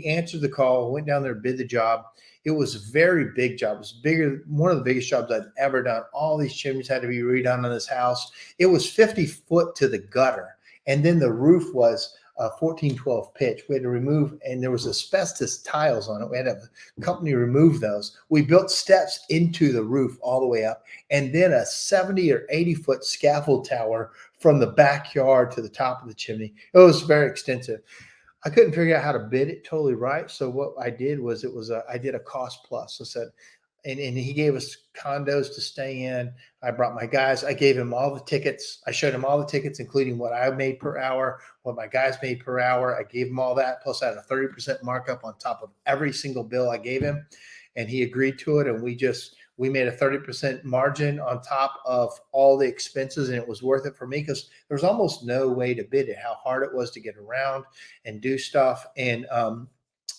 answered the call, went down there, bid the job. It was a very big job. It was bigger, one of the biggest jobs I'd ever done. All these chimneys had to be redone on this house. It was 50 foot to the gutter. And then the roof was 1412 pitch. We had to remove, and there was asbestos tiles on it. We had to have a company remove those. We built steps into the roof all the way up, and then a 70 or 80 foot scaffold tower from the backyard to the top of the chimney. It was very extensive. I couldn't figure out how to bid it totally right. So what I did was I did a cost plus. So said, and he gave us condos to stay in. I brought my guys. I gave him all the tickets. I showed him all the tickets, including what I made per hour, what my guys made per hour. I gave him all that. Plus, I had a 30% markup on top of every single bill I gave him, and he agreed to it. And we made a 30% margin on top of all the expenses, and it was worth it for me because there was almost no way to bid it. How hard it was to get around and do stuff, and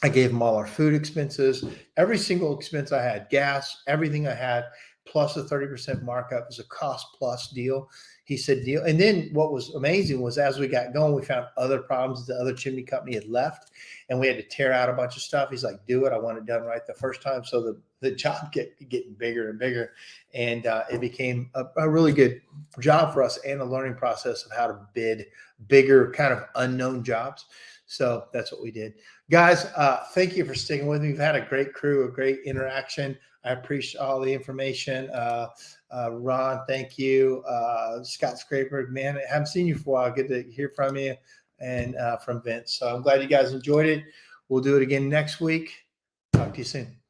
I gave them all our food expenses, every single expense I had, gas, everything I had, plus a 30% markup. It was a cost plus deal. He said deal. And then what was amazing was as we got going, we found other problems. The other chimney company had left and we had to tear out a bunch of stuff. He's like, do it. I want it done right the first time. So the job getting bigger and bigger. And it became a really good job for us and a learning process of how to bid bigger kind of unknown jobs. So that's what we did. Guys, thank you for sticking with me. We've had a great crew, a great interaction. I appreciate all the information. Ron, thank you. Scott Scraper, man, I haven't seen you for a while. Good to hear from you and from Vince. So I'm glad you guys enjoyed it. We'll do it again next week. Talk to you soon.